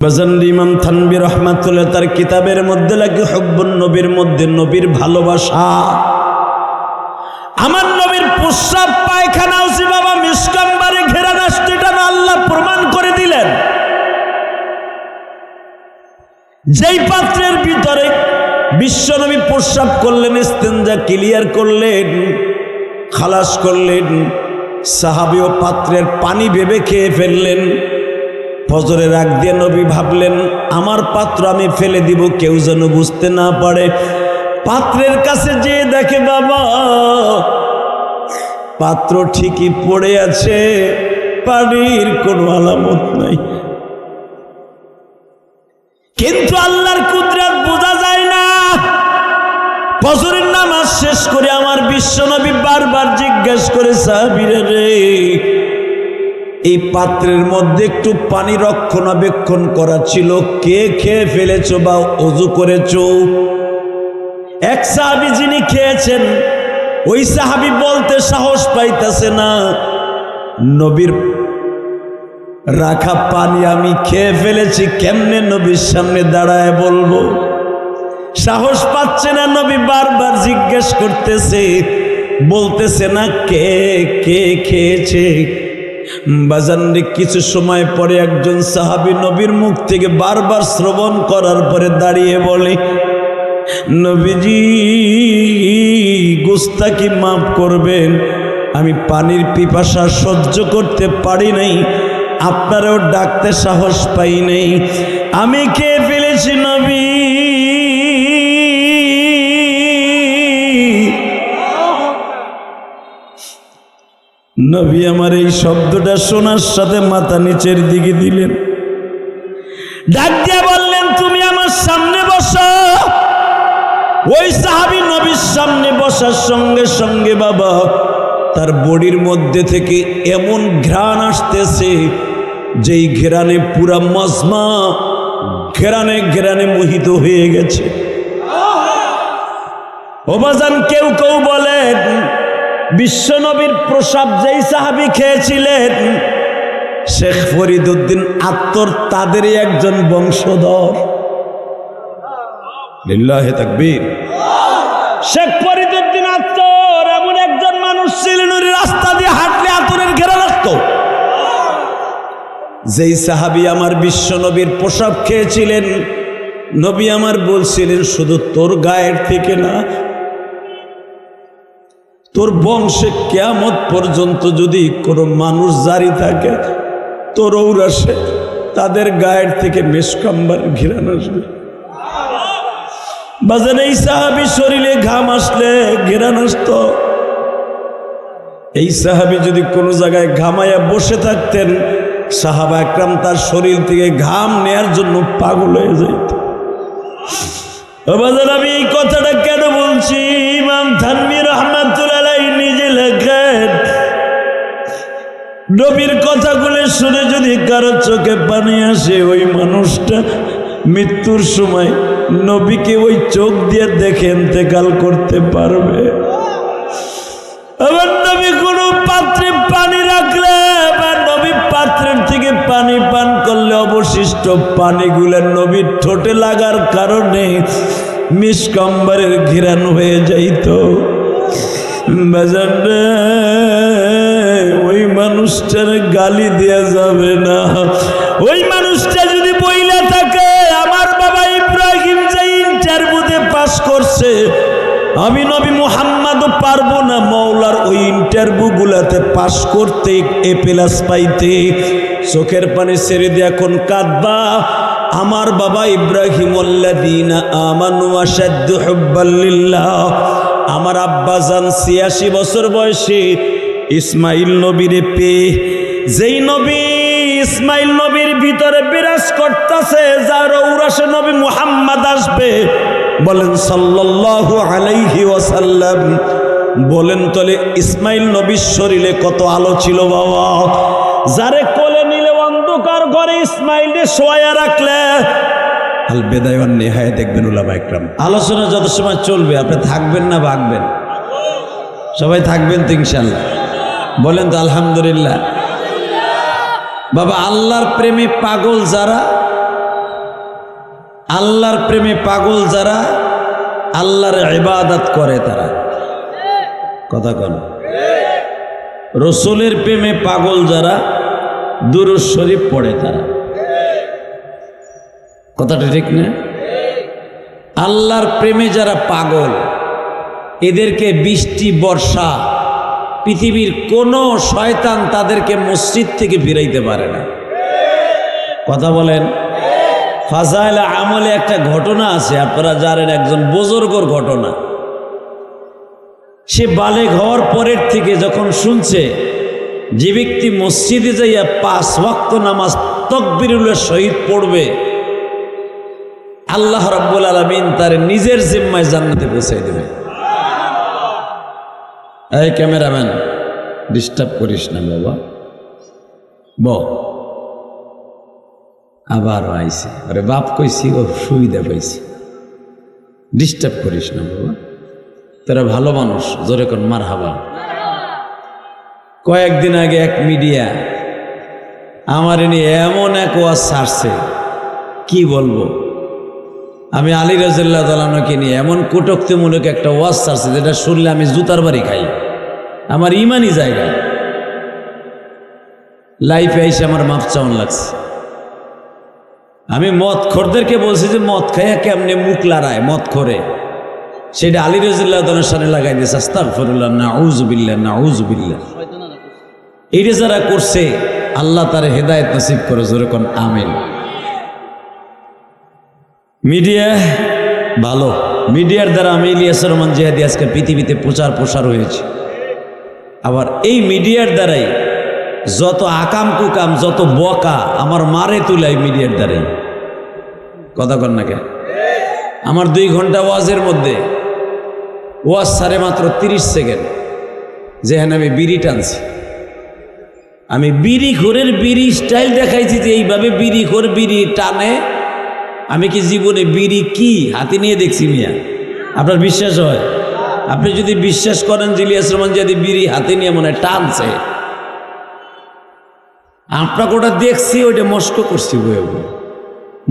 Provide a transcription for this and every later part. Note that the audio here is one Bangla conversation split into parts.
বাজান ইমাম থানভী রহমাতুল্লাহ তার কিতাবের মধ্যে লাগে হুব্বুন নবীর মধ্যে নবীর ভালোবাসা। আমার নবীর প্রস্রাব পায়খানা উসি বাবা মিসকাম্বারে ঘেরা নাস্তিটা আল্লাহ প্রমাণ করে দিলেন। যেই পাত্রের ভিতরে বিশ্বনবী প্রস্রাব করলেন, ইস্তেঞ্জা ক্লিয়ার করলেন, খালাস করলেন, সাহাবী ও পাত্রের পানি ভেবে খেয়ে ফেললেন। ফজরের আগ দিয়ে নবী ভাবলেন আমার পাত্র আমি ফেলে দিব, কেউ যেন বুঝতে না পারে। পাত্রের কাছে যেয়ে দেখে বাবা পাত্র ঠিকই পড়ে আছে, পানির কোনো আলামত নাই। কিন্তু আল্লাহর কুদরত বোঝা যায় না। ফজরের নামাজ শেষ করে আমার বিশ্বনবী বারবার জিজ্ঞেস করে সাহাবীরা রে, এই পাত্রের মধ্যে একটু পানি রক্ষণাবেক্ষণ করা ছিল, কে খেয়ে ফেলেছ বা ওযু করেছ? এক সাহাবী যিনি খেয়েছেন ওই সাহাবী বলতে সাহস পাইতেছে না, নবীর রাখা পানি আমি খেয়ে ফেলেছি, কেমনে নবীর সামনে দাঁড়ায় বলবো? সাহস পাচ্ছে না। নবী বারবার জিজ্ঞেস করতেছে, বলতেছে না কে কে খেয়েছে। বাজানরে কিছু সময় পরে একজন সাহাবী নবীর মুখ থেকে বারবার শ্রবণ করার পরে দাঁড়িয়ে বলে, নবীজি গুস্তাখি মাফ করবেন, আমি পানির পিপাসা সহ্য করতে পারি নাই, আপনারাও ডাকতে সাহস পাই নাই, আমি খেয়ে ফেলেছি নবী। নবী আমার এই শব্দটা শোনার সাথে মাথা নিচের দিকে দিলেন, ডাক দিয়া বললেন তুমি আমার সামনে বসো। ওই সাহাবী নবীর সামনে বসার সঙ্গে সঙ্গে বাবা তার বডির মধ্যে থেকে এমন ঘ্রাণ আসতেছে, যেই ঘেরানে পুরা মজমা ঘেরানে ঘেরানে মোহিত হয়ে গেছে। ও বাজান কেউ কেউ বলেন বিশ্বনবীর প্রসাব যেই সাহাবী খেয়েছিলেন শেখ ফরিদউদ্দিন আত্তর তাদেরই একজন বংশধর। লিল্লাহে তাকবীর। শেখ ফরিদউদ্দিন আত্তর এমন একজন মানুষ ছিলেন, ওই রাস্তা দিয়ে হাঁটলে আতরের ঘেরান আসতো। যেই সাহাবী আমার বিশ্বনবীর প্রসাব খেয়েছিলেন, নবী আমার বলছিলেন শুধু তোর গায়ের থেকে না, তোর বংশে কিয়ামত পর্যন্ত যদি কোনো মানুষ জারি থাকে তোর ঔরাসে তাদের গায়ের থেকে মেশকাম্বার ঘিরান আসবে। বাজার এই সাহাবী শরীরে ঘাম আসলে ঘিরান আসতো। এই সাহাবী যদি কোনো জায়গায় ঘামাইয়া বসে থাকতেন, সাহাবা একরাম তার শরীর থেকে ঘাম নেয়ার জন্য পাগল হয়ে যাইত। বাজার আমি এই কথাটা কেন বলছি? ইমাম থানভী রহমাতুল্লাহ নিজে লেখেন, নবীর কথাগুলো শুনে যদি কারো চোখে পানি আসে, ওই মানুষটা মৃত্যুর সময় নবীকে ওই চোখ দিয়ে দেখে ইন্তেকাল করতে পারবে। আবার নবী কোনো পাত্রে পানি রাখলে বা নবী পাত্রের থেকে পানি পান করলে অবশিষ্ট পানিগুলো নবীর ঠোঁটে লাগার কারণে মিশকাম্বারের ঘিরান হয়ে যাইত। বাজার ওই মানুষটার গালি দেয়া যাবে না। ওই মানুষটা যদি বইলা থাকে আমার বাবা ইব্রাহিম যে ইন্টারভিউতে পাস করছে, আমি নবী মুহাম্মদও পারবো না মওলার ওই ইন্টারভিউগুলাতে পাস করতে, A+ পাইতে, চোখের পানি ছেড়ে দিয়ে এখন কাঁদবা। আমার বাবা ইব্রাহিম আল্লাযীনা আমানু আশাদ্দু হুব্বান লিল্লাহ, আমার আব্বাজান ৮৬ বছর বয়সে ইসমাইল নবীরে পেয়ে, যেই নবী ইসমাইল নবীর ভিতরে বিরাজ করতেছে, যার ঔরাসে নবী মুহাম্মদ আসবে, বলেন সাল্লাল্লাহু আলাইহি ওয়াসাল্লাম। বলেন তলে ইসমাইল নবীর শরীরে কত আলো ছিল বাবা। যারে কোলে নিলে অন্ধকার ঘরে ইসমাইলকে শোয়া রাখলে, আল বেদায় ওয়ান নিহায়া দেখবেন উলামা ইকরাম। আলোচনা যত সময় চলবে আপনি থাকবেন না ভাগবেন? সবাই থাকবেন তো ইনশাআল্লাহ? বলেন তো আলহামদুলিল্লাহ। বাবা আল্লাহর প্রেমে পাগল যারা আল্লাহর প্রেমে পাগল যারা, আল্লাহর ইবাদত করে তারা। কথা কন। রসুলের প্রেমে পাগল যারা, দুরূদ শরীফ পড়ে তারা। কথাটা ঠিক না? আল্লাহর প্রেমে যারা পাগল, এদেরকে বৃষ্টি বর্ষা পৃথিবীর কোনো শয়তান তাদেরকে মসজিদ থেকে ফিরাইতে পারে না। কথা বলেন। ফাজাইল আমলে একটা ঘটনা আছে, আপনারা জানেন, একজন বুজুর্গর ঘটনা। সে বালেগ হওয়ার পরের থেকে যখন শুনছে যে ব্যক্তি মসজিদে যাইয়া 5 ওয়াক্ত নামাজ তাকবীরুল্লাহ শহীদ পড়বে, আল্লাহ রাব্বুল আলামিন তার নিজের জিম্মায় জান্নাতে পৌঁছাই দেবে। এই ক্যামেরাম্যান, ডিস্টার্ব করিস না বাবা। আবার আইছে, আরে বাপ কইছি, ও সুবিধা পাইছি, ডিস্টার্ব করিস না বাবা, তোরা ভালো মানুষ, জোরে কোন মারহাবা। কয়েকদিন আগে এক মিডিয়া আমার নিয়ে এমন এক ওয়াজ ছাড়ছে, কি বলবো। আমি আলী রাদিয়াল্লাহু তাআলাকে নিয়ে এমন কটুক্তিমূলক একটা ওয়াজ ছাড়ছে, যেটা শুনলে আমি জুতার বাড়ি খাই, আমার ইমানই জায়গা। লাইফে এসে আমার মাপ চাওয়ান লাগছে। আমি মদ খোরদেরকে বলছি যে মদ খাইয়া কেমনে মুখ লড়ায় মদ খোরে, সেটা আলী রাদিয়াল্লাহু তাআলার সামনে লাগাই দিয়েছে। আস্তাগফিরুল্লাহ, নাউযুবিল্লাহ, নাউযুবিল্লাহ। এইটা যারা করছে, আল্লাহ তার হেদায়েত নসিব করে, জোরে কোন আমিন। মিডিয়া ভালো, মিডিয়ার দ্বারা আমি ইলিয়াসুর রহমান জিহাদি আজকে পৃথিবীতে প্রচার প্রসার হয়েছে। আবার এই মিডিয়ার দ্বারাই যত আকাম কুকাম, যত বকা আমার মারে তুলাই মিডিয়ার দ্বারাই। কথা কন না কে? আমার 2 ঘন্টা ওয়াজের মধ্যে ওয়াজ সারে মাত্র 30 সেকেন্ড, যেখানে আমি বিড়ি টানছি। আমি বিড়ি খোরের বিড়ি স্টাইল দেখাইছি যে এইভাবে বিড়ি খোর বিড়ি টানে। আমি কি জীবনে বিড়ি কি হাতে নিয়ে দেখছি মিয়া? আপনার বিশ্বাস হয়? আপনি যদি বিশ্বাস করেন যে ইলিয়াসুর রহমান জিহাদি বিড়ি হাতে নিয়ে মনে টানছে, আপনাকে ওটা দেখছি, ওইটা মস্ক করছি,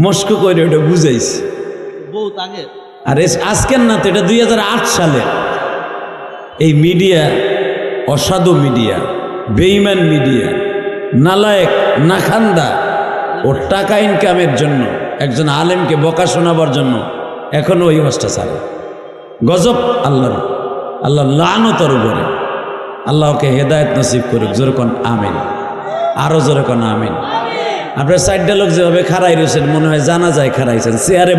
মস্ক করে ওটা বুঝাইছি। আর আজকের না তো, এটা 2008 সালে। এই মিডিয়া অসাধু মিডিয়া, বেঈমান মিডিয়া, নালায়েক নাখান্দা, ও টাকা ইনকামের জন্য একজন আলেমকে বকা শোনাবার জন্য এখনো ওই ওয়াজটা ছাড়ে। গজব। আল্লাহ লানতের উপরে। আল্লাহকে হেদায়েত নসিব করুক, জোরে কোন আমিন। আরো জোরে কোন আমিন। আপনার 4টা লোক যেভাবে খাড়াই রয়েছেন, মনে হয় জানা যায় খাড়াইছেন। চেয়ারে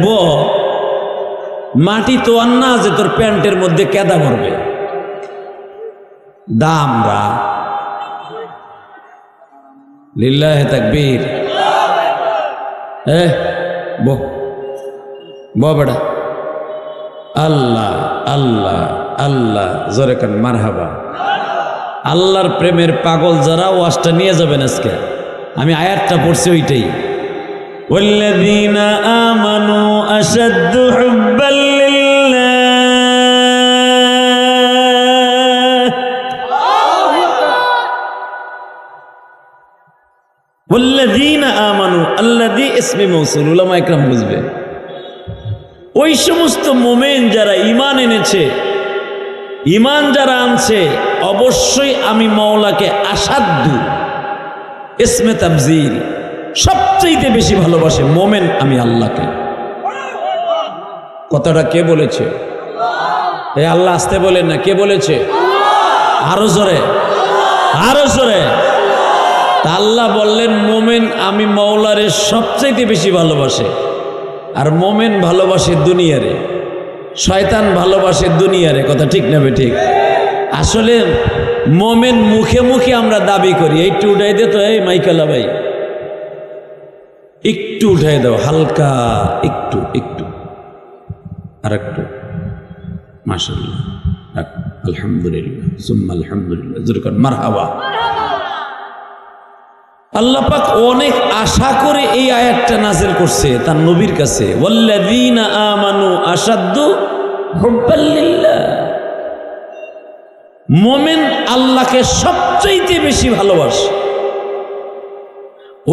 মাটি তো আর না যে তোর প্যান্টের মধ্যে কেদা ভরবে। দামরা লিল্লাহে তাকবীর। বেটা আল্লাহ আল্লাহ আল্লাহ, জোরে কান মারহাবা। আল্লাহর প্রেমের পাগল যারা, ওয়াজটা নিয়ে যাবেন আজকে। আমি আয়াতটা পড়ছি ওইটাই, ওয়াল্লাযীনা আমানু আশাদ্দু হুব্বাল লিল্লাহ। ওয়াল্লাযীনা আমানু, আল্লাযী ইসমে মৌসুল, উলামা ইকরাম বুঝবে। ওই সমস্ত মুমিন যারা ঈমান এনেছে, ঈমান যারা আনছে, অবশ্যই আমি মাওলাকে আসাদ্দু, ইসমে তাবজিল, সবচেয়ে বেশি ভালোবাসে মোমেন আমি আল্লাহকে। কথাটা কে বলেছে? এ আল্লাহ আসতে বলেন না, কে বলেছে? আরো জোরে, আরো জোরে। তা আল্লাহ বললেন মোমেন আমি মাওলারে সবচেয়ে বেশি ভালোবাসে। আর মোমেন ভালোবাসে দুনিয়ারে, শয়তান ভালোবাসে দুনিয়ারে। কথা ঠিক না বে ঠিক? আসলে মোমেন মুখে মুখে আমরা দাবি করি। একটু উঠাই দে তো, এই মাইকালা ভাই, একটু উঠাই দাও, হালকা একটু একটু, আর একটু, মাশাআল্লাহ, আলহামদুলিল্লাহ, সুম্মা আলহামদুলিল্লাহ, জোরে মারহাবা। আল্লাহ পাক অনেক আশা করে এই আয়াতটা নাযিল করছে তার নবীর কাছে, ওয়াল্লাযীনা আমানু আশাদ্দু হুব্বাল লিল্লাহ। মুমিন আল্লাহকে সবচেয়ে বেশি ভালোবাসে।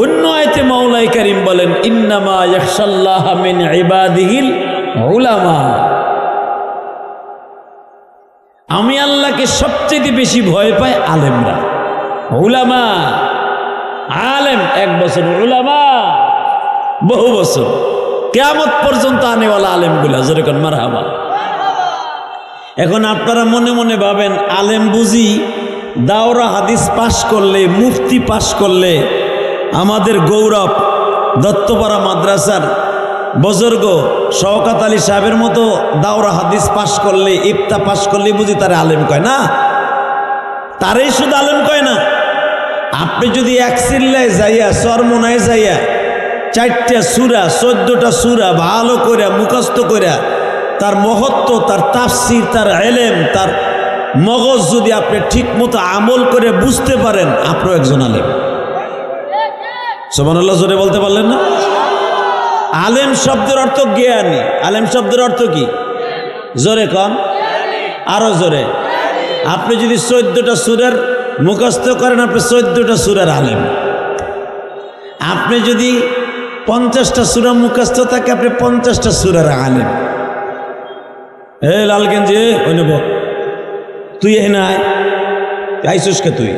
অন্য আয়াতে মাওলাই কারীম বলেন ইন্নামা ইয়াখশাল্লাহা মিন ইবাদিহিল উলামা, আমি আল্লাহকে সবচেয়ে বেশি ভয় পাই আলেমরা। উলামা, আলেম 1 বছর, উলামা বহু বছর, কিয়ামত পর্যন্ত আনেওয়ালা আলেমগুলা, জোরে কোন মারহাবা। এখন আপনারা মনে মনে ভাবেন আলেম বুঝি দাওরা হাদিস পাশ করলে, মুফতি পাশ করলে, আমাদের গৌরব দত্তপাড়া মাদ্রাসার বুজুর্গ শওকত আলী সাহেবের মতো দাওরা হাদিস পাশ করলে, ইফতা পাশ করলে বুঝি তারে আলেম কয় না? তারেই শুধু আলেম কয় না। আপনি যদি এক চিল্লায় যাইয়া, চরমোনায় যাইয়া 4টা সূরা 14টা সূরা ভালো করে মুখস্থ করে তার মহত্ব, তার তাফসীর, তার ইলম, তার মগজ যদি আপনি ঠিক মতো আমল করে বুঝতে পারেন, আপনিও একজন আলেম। সুবহানাল্লাহ, জোরে বলতে পারলেন না? আলেম শব্দের অর্থ জ্ঞানী। আলেম শব্দের অর্থ কি? জোরে কম, আরো জোরে। আপনি যদি 14টা সূরার মুখস্থ করেন, আপনি 14টা সূরার আলেম। আপনি যদি 50টা সূরা মুখস্থ থাকে, আপনি 50টা সূরার আলেম। এ লালগঞ্জ, ওই নেব তুই এই নাই আইসুস কে? তুই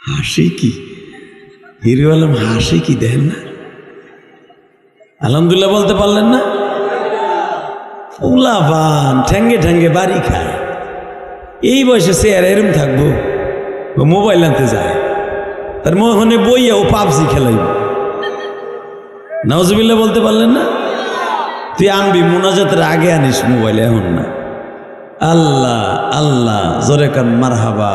হাসি কি হিরো আলম, হাসি কি দেখেন না? আলহামদুলিল্লাহ বলতে পারলেন না? উলাবান ঠেঙ্গে ঠেঙ্গে বাড়ি খায়, এই বয়সে চেয়ার এরম থাকবো, মোবাইল আনতে যায়, তার মোহনে বইয়া ও পাবজি খেলাইব। নাউজুবিল্লাহ বলতে পারলেন না? তুই আনবি মুনাজাতের আগে আনিস মোবাইল, এখন না। আল্লাহ আল্লাহ, জোরে কান মারহাবা।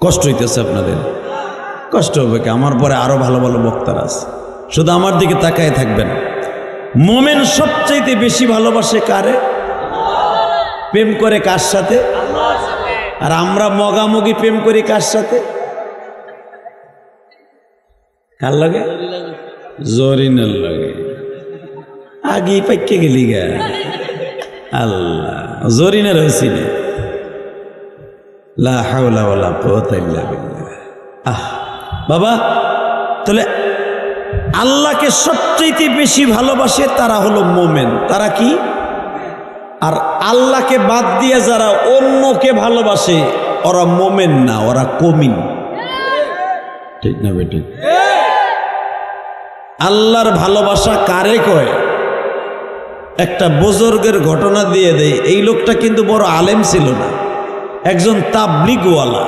কষ্ট হইতেছে আপনাদের? কষ্ট হবে কি? আমার পরে আরো ভালো ভালো বক্তার আছে, শুধু আমার দিকে তাকায় থাকবেন। মোমেন সবচাইতে বেশি ভালোবাসে কারে? প্রেম করে কার সাথে? আর আমরা মগামগি প্রেম করি কার সাথে? কার লাগে? জরিনের লাগে। আগে পাইকে গেলি গা। আল্লাহ, জরিনের হয়েছি না। লা হাওলা ওয়ালা কুওয়াতা ইল্লা বিল্লাহ। বাবা, তাহলে আল্লাহকে সবচেয়ে বেশি ভালোবাসে তারা হলো মোমেন। তারা কি? আর আল্লাহকে বাদ দিয়ে যারা অন্যকে ভালোবাসে, ওরা মোমেন না, ওরা কমিন। ঠিক না বেটি? আল্লাহর ভালোবাসা কারে কয়? একটা বুজুর্গের ঘটনা দিয়ে দেয়। এই লোকটা কিন্তু বড় আলেম ছিল না, একজন তাবলিগওয়ালা,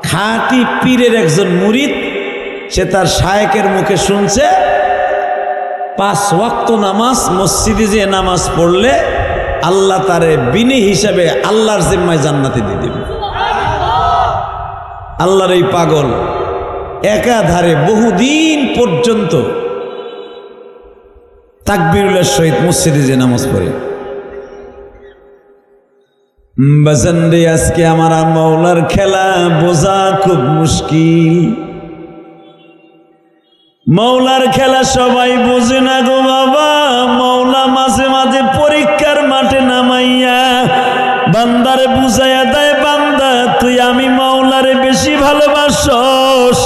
খাঁটি পীরের একজন মুরিদ। সে তার শায়েকের মুখে শুনছে 5 ওয়াক্ত নামাজ মসজিদে যে নামাজ পড়লে আল্লাহ তারে বিনি হিসাবে আল্লাহর জিম্মায় জান্নাতে দিয়ে দিবে। আল্লাহর এই পাগল একাধারে বহুদিন পর্যন্ত তাকবীরুল্লাহর সহিত মসজিদে যে নামাজ পড়ে। বাজানরে, আজকে আমার মাওলার খেলা বোঝা খুব মুশকিল। মাওলার খেলা সবাই বোঝে না গো বাবা। মাওলা মাঝে মাঝে পরীক্ষার মাঠে নামাইয়া বান্দারে বুঝাইয়া দেয়, বান্দা তুই আমি মাওলারে বেশি ভালোবাসস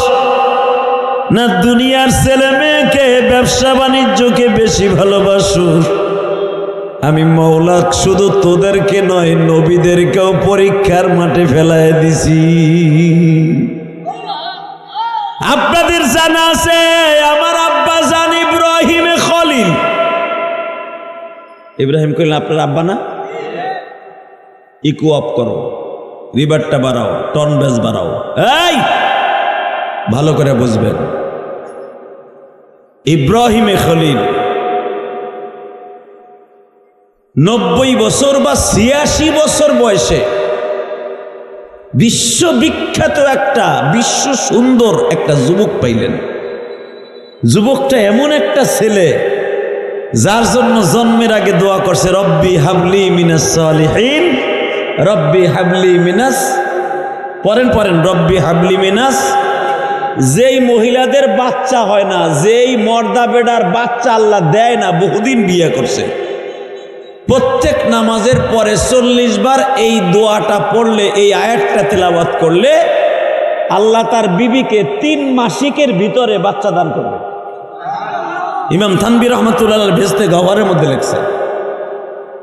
না দুনিয়ার ছেলে মেয়েকে, ব্যবসা বাণিজ্যকে বেশি ভালোবাসস? আমি মাওলা শুধু তোদেরকে নয়, নবীদেরকেও পরীক্ষার মাঠে ফেলায় দিছি। আপনাদের জানা আছে আমার আব্বা জান ইব্রাহিম খলিল। ইব্রাহিম কইলেন আপনার আব্বা না? ইকো অফ করো, রিভারটা বাড়াও, টন বেস বাড়াও। এই ভালো করে বুঝবেন, ইব্রাহিম খলিল 90 বছর বা 86 বছর বয়সে বিশ্ববিখ্যাত একটা, বিশ্ব সুন্দর একটা যুবক পাইলেন। যুবকটা এমন একটা ছেলে যার জন্য জন্মের আগে দোয়া করছে, রব্বি হাবলি মিনাস সালিহিন, রব্বি হাবলি মিনাস, পড়েন রব্বি হাবলি মিনাস। যেই মহিলাদের বাচ্চা হয় না, যেই মর্দা বেডার বাচ্চা আল্লাহ দেয় না, বহুদিন বিয়ে করছে, প্রত্যেক নামাজের পরে 40 বার এই দোয়াটা পড়লে, এই আয়াতটা তেলাওয়াত করলে আল্লাহ তার বিবিকে 3 মাসিকের ভিতরে বাচ্চা দান করবে। ইমাম থানভী রহমাতুল্লাহ ভেস্তে গহরের মধ্যে লেখছে।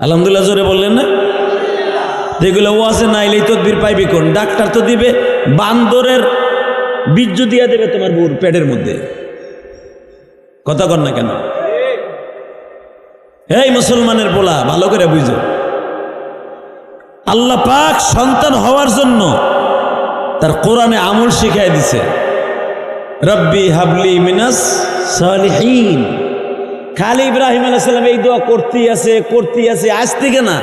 আলহামদুলিল্লাহ জোরে বললেন না? যেগুলো ওয়াজে না এলেই তদবির পাইবি কোন? ডাক্তার তো দিবে বান্দরের বীর্য দিয়া দেবে তোমার বউর পেটের মধ্যে। কথা কর না কেন? এই মুসলমানের পোলা, ভালো করে বুঝো, আল্লাহ পাক সন্তান হওয়ার জন্য তার কোরআনে আমল শিখাই দিছে। রব্বি হাবলি মিনাস সালিহিন। খালি ইব্রাহিম আলাইহিস সালাম এই দোয়া করতেই আছে আজ থেকে না,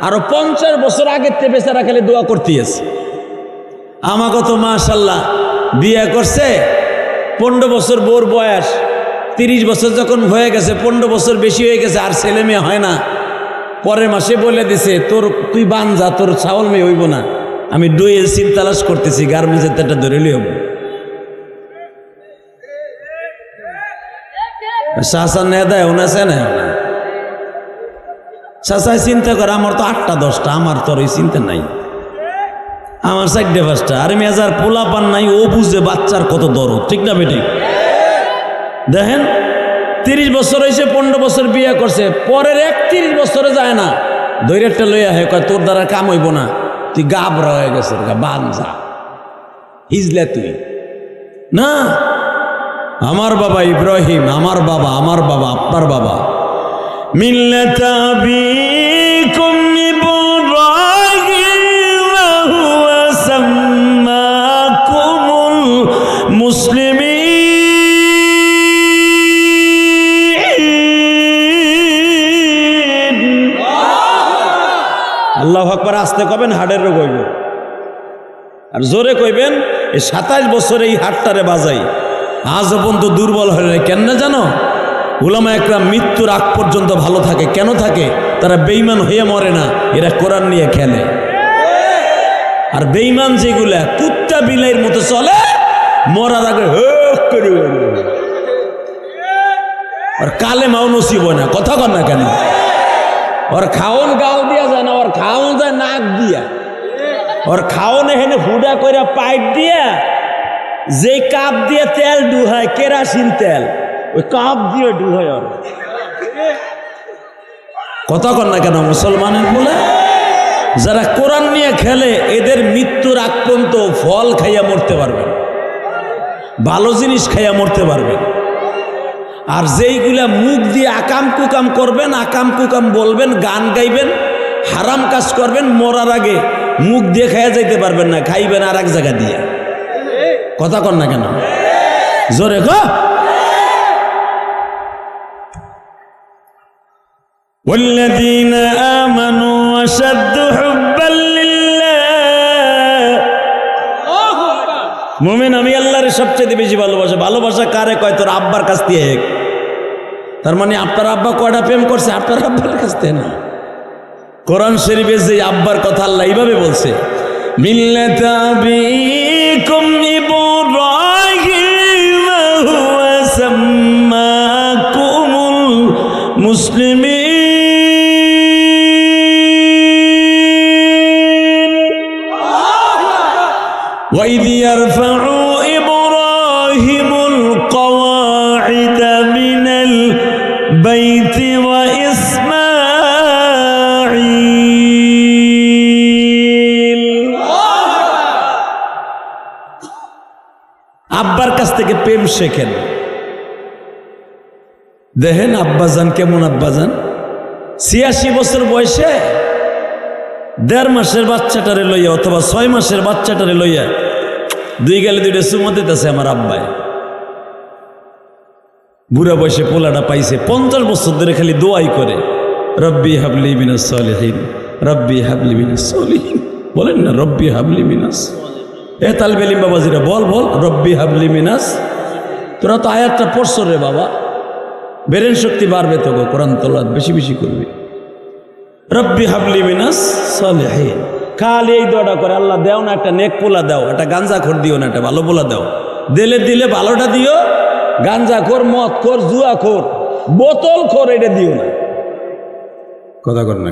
আরো 50 বছর আগের থেকে বেচারা খালি দোয়া করতেই আছে। আমাকে তো মাশাআল্লাহ বিয়ে করছে 15 বছর বউর বয়স, 30 বছর যখন হয়ে গেছে, 15 বছর বেশি হয়ে গেছে, আর ছেলে মেয়ে হয় না। পরের মাসে বলে দিছে তুই বান যা, তোর ছাগল মেয়ে হইব না, আমি ডুয়েল সিম তালাশ করতেছি, গার্মেন্টসের একটা ধরে লিব। শাসা নেয় দেয় ওনাছে না, শাসায় চিন্তা করে আমার তো 8টা 10টা, আমার তোর ওই চিন্তা নাই, আমার 4টে 5টা, আর মেজার পোলা পান নাই, ও বুঝে বাচ্চার কত দরদ, ঠিক না বেটি? দেখেন 30 বছর হয়েছে, 15 বছর বিয়ে করছে, পরের 31 বছরে যায় না, দৈরেরটা লইয়া হয়, কয় তোর দ্বারা কাম হইব না, তুই গাবরা হয়ে গেছে, বান যা, হিজলে তুই না। আমার বাবা ইব্রাহিম, আমার বাবা আপনার বাবা, মিল্লাত আবিকুম ইব্রাহিম হুয়া সাম্মাকুমুল মুসলিমিন। আল্লাহু আকবার। আস্তে কবেন, হাড়ের রোগ হইব, আর জোরে কইবেন এই 27 বছরে এই হাড়টারে বাজাই, আজ পর্যন্ত দুর্বল হয়ে যায়। কেন না জানো? উলামা একরাম মৃত্যুর আগ পর্যন্ত ভালো থাকে। কেন থাকে? তারা বেঈমান হয়ে মরে না, এরা কোরআন নিয়ে খেলে। আর বেঈমান যেগুলা কুত্তা বিলাইয়ের মতো চলে, মরার আগে আর কালেমাও নসিব হয় না। কথা কর না কেন? ওর খাওন গাল দিয়া যায় না, ওর খাওন যায় নাক দিয়া, ওর খাওন এখানে হুডা করে পাইপ দিয়া, যে কাপ দিয়ে তেল ডুহায়, কেরাসিন তেল, ওই কাপ দিয়ে ডুহায়। ওর কথা কর না কেন? মুসলমানের বলে যারা কোরআন নিয়ে খেলে, এদের মৃত্যুর আগ পর্যন্ত ফল খাইয়া মরতে পারবেন, ভালো জিনিস খাইয়া মরতে পারবেন। আর যেইগুলা মুখ দিয়ে আকাম কুকাম করবেন, আকাম কুকাম বলবেন, গান গাইবেন, হারাম কাজ করবেন, মরার আগে মুখ দিয়ে খাইয়া যাইতে পারবেন না, খাইবেন আর এক জায়গা দিয়ে। কথা কর না কেন? জোরে ক। والذين آمنوا أشد حبا لله। মুমিন আমি আল্লাহর সবচেয়ে বেশি ভালোবাসে। ভালোবাসা কারে কয়? তোর আব্বার কাছ থেকে। তার মানে আপনার আব্বা কয়টা প্রেম করছে? আপনার আব্বার কাছ থেকে না। কোরআন শরীফে যে আব্বার কথা আল্লাহ এইভাবে বলছে, মিল্লাত আবিকুম ইব্রাহিম হুয়া সাম্মাকুমুল মুসলিমিন ওয়া ইয ইয়ারফাউ ইব্রাহিমুল কওয়াইদা মিনাল বাইতি ওয়া আব্বার কাছ থেকে প্রেম শেখেন। দেখেন আব্বাজান কেমন আব্বাজান, 86 বছর বয়সে 1.5 মাসের বাচ্চাটারে লইয়া অথবা 6 মাসের বাচ্চাটারে লইয়া 2 গালে 2টা চুমা দিতেছে আমার আব্বায়। বুড়া বয়সে পোলাটা পাইছে, 50 বছর ধরে খালি দোয়াই করে, রব্বি হাবলি মিনাস সালিহিন, রব্বি হাবলি মিনাস সালিহিন। বলেন না রব্বি হাবলি মিনাস। তালবে ইলম বাবাজিরা বল রব্বি হাবলি মিনাস। তোরা তো আয়াতটা পড়ছো রে বাবা, ব্রেন শক্তি বাড়বে তো, কোরআন তেলাওয়াত বেশি বেশি করবি। রব্বি হাবলি মিনাস সালিহিন। খালি এই দোয়াটা করে, আল্লাহ দাও না একটা নেক পোলা দাও, একটা গাঞ্জাখোর দিও না, একটা ভালো পোলা দাও। দিলে ভালোটা দিও, গাঞ্জাখোর, মদখোর, জুয়াখোর, বোতলখোর এটা দিও না। কথা কর না,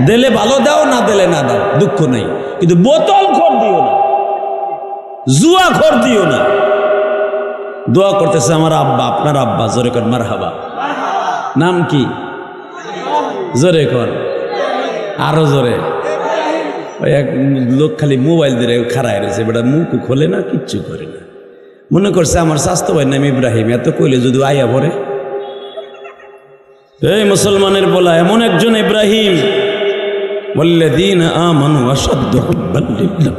দিলে ভালো দাও, না দিলে না দাও, দুঃখ নেই, কিন্তু বোতল খোর দিও না, জুয়া খোর দিও না। দোয়া করতেছে আমার আব্বা, আপনার আব্বা, জোরে কর মারহাবা। নাম কি? জোরে কর, আরো জোরে। ওই এক লোক খালি মোবাইল দিয়ে খাড়ায় রয়েছে, বেটা মুখ খোলে না, কিচ্ছু করে না, মনে করছে আমার স্বাস্থ্য ভাই নাম ইব্রাহিম, এত কইলে যদি আয়া ভরে। এই মুসলমানের বলা এমন একজন ইব্রাহিম, ওয়াল্লাযীনা আমানু আশাদ্দু হুব্বান লিল্লাহ।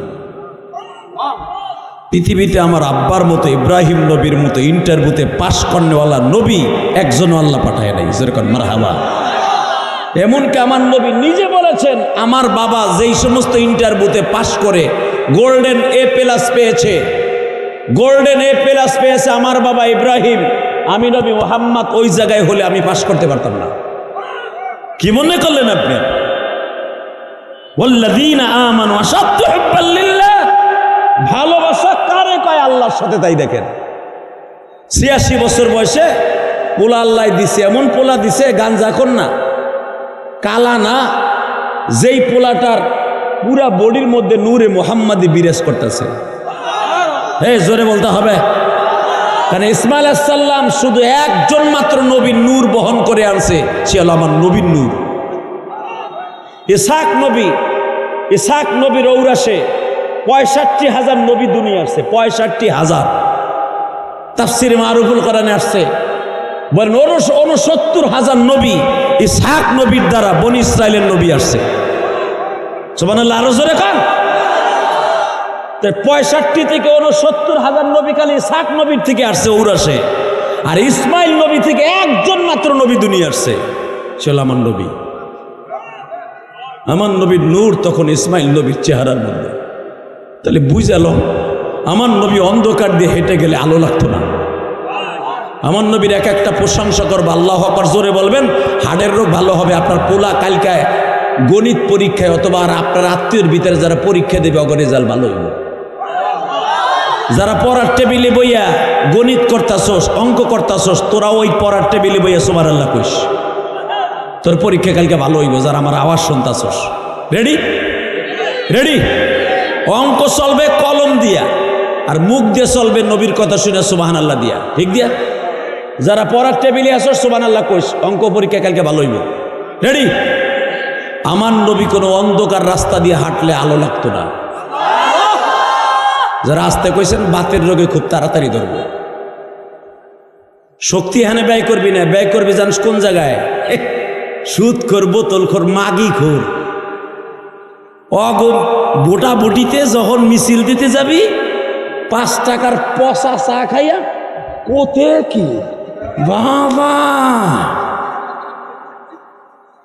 পৃথিবীতে আমার আব্বার মতো ইব্রাহিম নবীর মতো ইন্টারভিউতে পাশ করনেওয়ালা নবী একজনও আল্লাহ পাঠায় নাই, যেরকম মারহাবা। এমনকি আমার নবী নিজে বলেছেন, আমার বাবা যেই সমস্ত ইন্টারভিউতে পাশ করে গোল্ডেন A+ পেয়েছে, গোল্ডেন A+ পেয়েছে আমার বাবা ইব্রাহিম, আমি নবী মুহাম্মদ ওই জায়গায় হলে আমি পাশ করতে পারতাম না। কি মনে করলেন আপনি? ওয়াল্লাযীনা আমানু আশাদ্দু হুব্বান লিল্লাহ। ভালোবাসা কারে কয় আল্লাহর সাথে, তাই দেখেন 86 বছর বয়সে পোলা আল্লাহ দিছে, এমন পোলা দিছে গাঞ্জাখোর না, কালা না, যেই পোলাটার পুরা বডির মধ্যে নূরে মুহাম্মাদি বিরাজ করতেছে। এই জোরে বলতে হবে, কারণ ইসমাইল আলাইহিস সালাম শুধু একজন মাত্র নবীর নূর বহন করে আনছে, সে হলো আমার নবীর নূর। ইসহাক নবীর ঔরাসে 65,000 নবী দুনিয়া আসছে, 65,000। তাফসিরে মারুফুল কোরআনে আসছে, বলেন 69,000 নবী ইসহাক নবীর দ্বারা বনি ইসরাইলের নবী আসছে। সুবহানাল্লাহ, আরো জোরে কান। 65 থেকে 69,000 নবী খালি ইসহাক নবীর থেকে আসছে ঔরাসে, আর ইসমাইল নবী থেকে একজন মাত্র নবী দুনিয়া আসছে, সে হলো আমার নবী। আমার নবীর নূর তখন ইসমাইল নবীর চেহারার মধ্যে। তাহলে বুঝালো, আমার নবী অন্ধকার দিয়ে হেঁটে গেলে আলো লাগতো না। আমার নবীর এক একটা প্রশংসা করবো, আল্লাহু আকবার জোরে বলবেন, হাড়ের রোগ ভালো হবে। আপনার পোলা কালকায় গণিত পরীক্ষায় অথবা আর আপনার আত্মীয়র ভিতরে যারা পরীক্ষা দেবে, অগ রেজাল্ট ভালো হইব। যারা পড়ার টেবিলে বইয়া গণিত করতাছোস, অঙ্ক করতাছোস, তোরা ওই পড়ার টেবিলে বইয়া সুবহানাল্লাহ কইস, তোর পরীক্ষা কালকে ভালো হইব। যারা আমার আওয়াজ শুনতাছোস, রেডি রেডি। অঙ্ক চলবে কলম দিয়া, আর মুখ দিয়ে চলবে নবীর কথা শুনে সুবহানাল্লাহ দিয়া, ঠিক দিয়া। যারা পড়ার টেবিলে আসো সুবহানাল্লাহ কইস, অঙ্ক পরীক্ষা কালকে ভালো হইব, রেডি। আমার নবী কোনো অন্ধকার রাস্তা দিয়ে হাঁটলে আলো লাগতো না। যারা আসতে কইছেন বাতের রোগে খুব তাড়াতাড়ি ধরবো। শক্তি এখানে ব্যয় করবি না, ব্যয় করবি জানিস কোন জায়গায়? সুদ খোর, বোতল খোর, মাগি খোর। বোটা বুটিতে যখন মিছিল দিতে যাবি, 5 টাকার পচা চা খাইয়া কোথে কি বাবা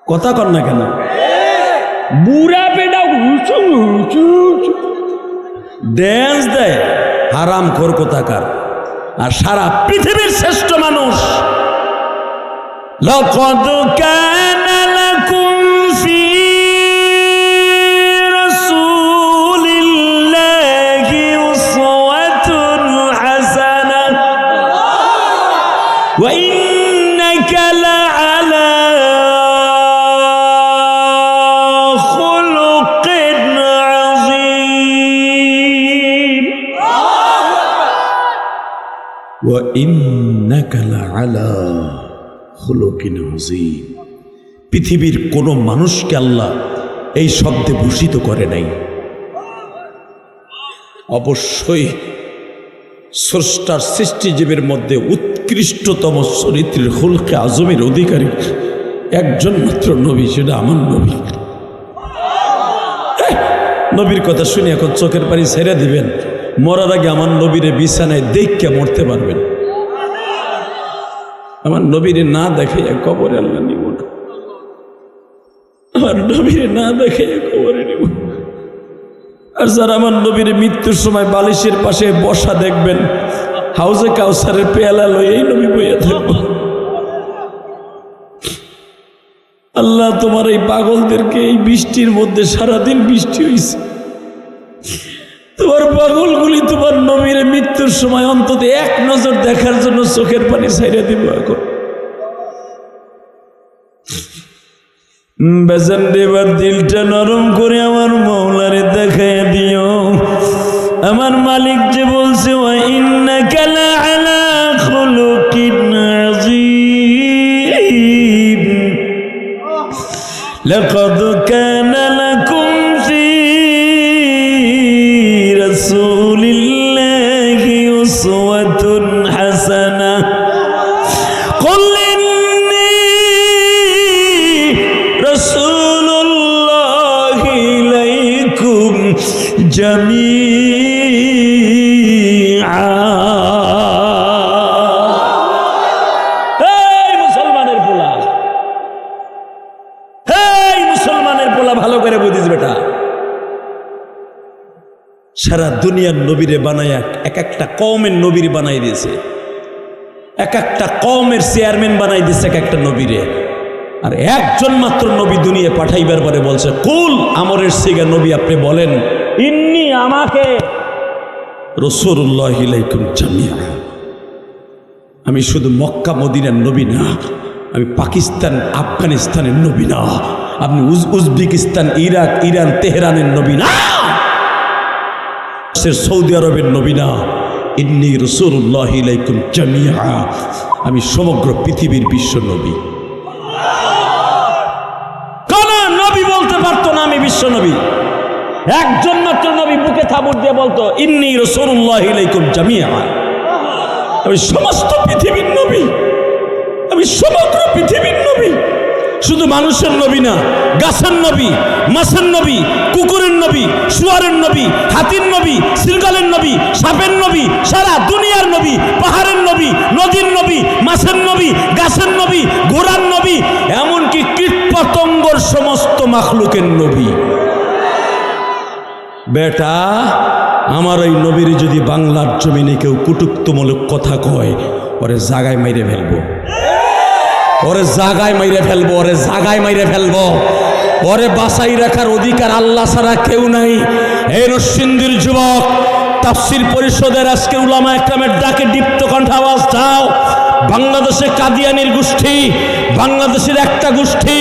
কথা কর না কেন? বুড়া পেটা ড্যান্স দেয়, হারাম খোর কোথাকার। আর সারা পৃথিবীর শ্রেষ্ঠ মানুষ, লাকাদ কানা লাকুম ফি রাসূলিল্লাহি উসওয়াতুন হাসানাহ ওয়া ইন্নাকা লাআলা খুলুকিন আযীম ওয়া ইন্নাকা লাআলা খুলুকিন আযীম। পৃথিবীর কোন মানুষকে আল্লাহ এই শব্দে ভূষিত করে নাই। অবশ্যই স্রষ্টার সৃষ্টিজীবের মধ্যে উৎকৃষ্টতম চরিত্রের খুলকে আজমের অধিকারী একজন মাত্র নবী, সেটা আমার নবী। নবীর কথা শুনে এখন চোখের পানি ছেড়ে দিবেন, মরার আগে আমার নবীরে বিছানায় দেখে মরতে পারবেন। আমার নবীরে না দেখে কবরে আল্লাহ নিব না, আমার নবীরে না দেখে কবরে নিব। আর যারা আমার নবীরে মৃত্যুর সময় বালিশের পাশে বসা দেখবেন, হাউজে কাউসারের পেয়ালা লই এই নবী বইয়া থাকবো। আল্লাহ তোমার এই পাগলদেরকে, এই বৃষ্টির মধ্যে সারাদিন বৃষ্টি হয়েছে, তোমার পাগলগুলি তোমার নবীর মৃত্যুর সময় অন্তত এক নজর দেখার জন্য চোখের পানি ছাইড়া দিব। এখন বেজান দেবার দিলটা নরম করে আমার মৌলারে দেখায় দিও। আমার মালিক যে বলছে ওয়া ইন্নাকা লাআলা খুলুকিন আযীম, লাকাদ কানা লাকুম ফি রাসূলিল্লাহি উসওয়াতুন হাসানাহ। কুল ইন্নী রাসূলুল্লাহি ইলাইকুম জামিআ। এই মুসলমানের পোলা, এই মুসলমানের পোলা, ভালো করে বুঝিস বেটা। সারা দুনিয়ার নবীরে বানায় এক একটা কওমের নবীর বানাই দিয়েছে, এক একটা কওমের চেয়ারম্যান বানাই দিয়েছে এক একটা নবীরে। আর একজন মাত্র নবী দুনিয়া পাঠাইবার পরে বলছে কুল আমরের সিগা নবী আপনি বলেন ইন্নি আমাকে রাসূলুল্লাহি ইলাইকুম জামিআ। আমি শুধু মক্কা মদিনার নবী না, আমি পাকিস্তান আফগানিস্তানের নবী না, আপনি উজবেকিস্তান ইরাক ইরান তেহরানের নবী না, সৌদি আরবের নবী না। ইন্নী রাসূলুল্লাহি ইলাইকুম জামিআ, আমি সমগ্র পৃথিবীর বিশ্ব নবী। কোন নবী বলতে পারতো না আমি বিশ্ব নবী? একজন মাত্র নবী বুকে থাবুর দিয়ে বলতো ইন্নী রাসূলুল্লাহি ইলাইকুম জামিআ, আমি সমস্ত পৃথিবীর নবী, আমি সমগ্র পৃথিবীর নবী। শুধু মানুষের নবী না, গাছের নবী, মাছের নবী, কুকুরের নবী, শুয়ারের নবী, হাতির নবী, শৃগালের নবী, সাপের নবী, সারা দুনিয়ার নবী, পাহাড়ের নবী, নদীর নবী, মাছের নবী, গাছের নবী, ঘোড়ার নবী, এমনকি কীট পতঙ্গর সমস্ত মাখলুকের নবী। বেটা আমার ওই নবীর যদি বাংলার জমিনে কেউ কটূক্তমূলক কথা কয়, ওরে জাগায় মাইরে ফেলবো, ওরে জাগায় মাইরে ফেলবো, ওরে জাগায় মাইরে ফেলবো। ওরে বাঁচাই রাখার অধিকার আল্লাহ ছাড়া কেউ নাই। এই নরসিংদীর যুবক, তাফসীর পরিষদের আজকে উলামা একরামের ডাকে দীপ্ত কণ্ঠে আওয়াজ দাও। বাংলাদেশে কাদিয়ানির গোষ্ঠী, বাংলাদেশের একটা গোষ্ঠী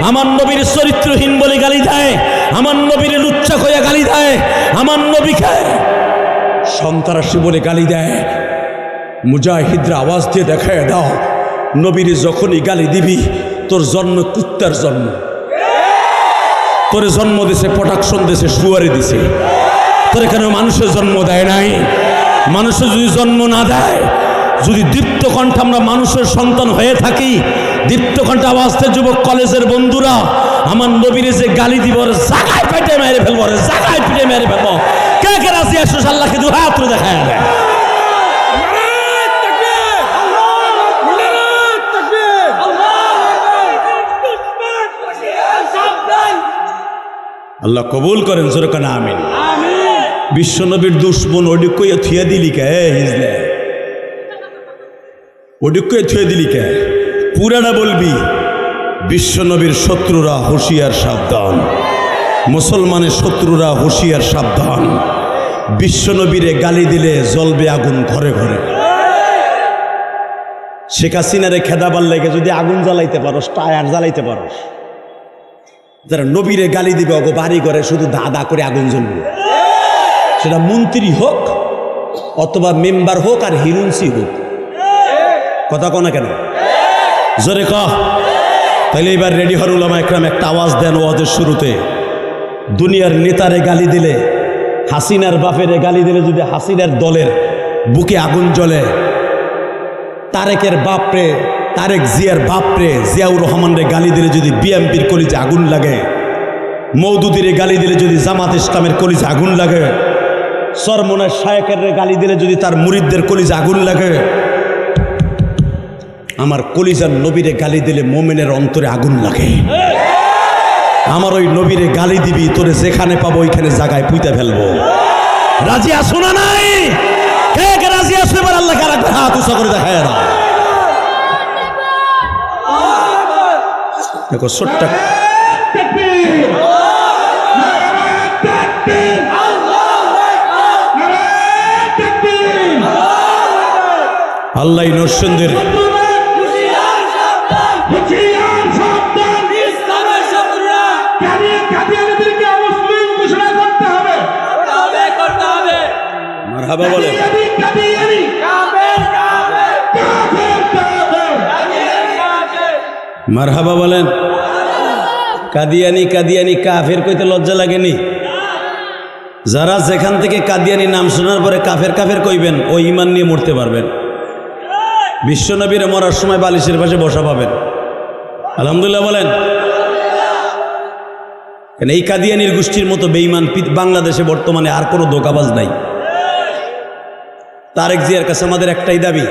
আমার নবীর চরিত্রহীন বলে গালি দেয়, আমার নবীর লুচ্চা কইয়া গালি দেয়, আমার নবীকে সন্ত্রাসী বলে গালি দেয়। মুজাহিদরা আওয়াজ দিয়ে দেখায় দাও, নবীর যখনই গালি দিবি তোর জন্ম কুত্তার জন্ম, তোর জন্ম দিছে প্রোটেকশন দিছে, শুয়ারে দিছে, তোর এখানে মানুষের জন্ম দেয় নাই। মানুষের যদি জন্ম না দেয়, যদি দীপ্ত কণ্ঠে আমরা মানুষের সন্তান হয়ে থাকি, দীপ্ত কণ্ঠে আওয়াজতে যুবক কলেজের বন্ধুরা আমার নবীরে যে গালি দিব ওর জাগায় পেটে মেরে ফেলবো, ওর জাগায় পিটে মেরে ফেলবো। কে কে রাজি আসো আল্লাহকে দু হাত তুলে দেখায় দেয়। আল্লাহ কবুল করেন, জোরে কানা আমিন। বিশ্বনবীর দুশ্মন ওডিক কইয়া থুয়া দিলি কে? হিজলে ওডিক কইয়া থুয়া দিলি কে? পুরাটা বলবি। বিশ্বনবীর শত্রুরা হুঁশিয়ার সাবধান, মুসলমানের শত্রুরা হুঁশিয়ার সাবধান। বিশ্বনবীরে গালি দিলে জ্বলবে আগুন ঘরে ঘরে। শেখ হাসিনারে খেদাবার লেগে যদি আগুন জ্বালাইতে পারোস, টায়ার জ্বালাইতে পারোস, যারা নবীরে গালি দিবে ওগো বাড়ি ঘরে শুধু দাদা করে আগুন জ্বলবে। সেটা মন্ত্রী হোক অথবা মেম্বার হোক আর হিরুন্সি হোক। কথা কনা কেন? জোরে কহ। তাইলে এবার রেডি হর উলামা একরাম একটা আওয়াজ দেন ওয়াজের শুরুতে। দুনিয়ার নেতারে গালি দিলে, হাসিনার বাপেরে গালি দিলে যদি হাসিনার দলের বুকে আগুন জ্বলে, তারেকের বাপরে, তারেক জিয়ার বাপরে জিয়াউর রহমানরে গালি দিলে যদি বিএমপির কলিজে আগুন লাগে, মওদুদিরে গালি দিলে যদি জামাত ইসলামের কলিজে আগুন লাগে, সরমনের শায়েকের গালি দিলে যদি তার মুরিদদের কলিজে আগুন লাগে, আমার কলিজার নবীরে গালি দিলে মোমেনের অন্তরে আগুন লাগে। আমার ওই নবীরে গালি দিবি, তোরে যেখানে পাবো ওইখানে জায়গায় পুঁতে ফেলবো। রাজি আসো না নাই? কে কে রাজি আসো? এবার আল্লাহকে আরেকবার হাত উঁচা করে দেখায় না। দেখো ছোট্ট আল্লাহ নরসিংদীর মারহাবা বলেন। মারহাবা বলেন। কাদিয়ানি কাদিয়ানি কাফের কইতে লজ্জা লাগেনি? যারা যেখান থেকে কাদিয়ানি নাম শোনার পরে কাফের কাফের কইবেন, ও ইমান নিয়ে মরতে পারবেন। বিশ্বনবীর মরার সময় বালিশের পাশে বসা পাবেন। আলহামদুলিল্লাহ বলেন। কেন এই কাদিয়ানির গোষ্ঠীর মতো বেঈমান বাংলাদেশে বর্তমানে আর কোনো ধোঁকাবাজ নাই। তারেক জিয়ার কাছে আমাদের একটাই দাবি,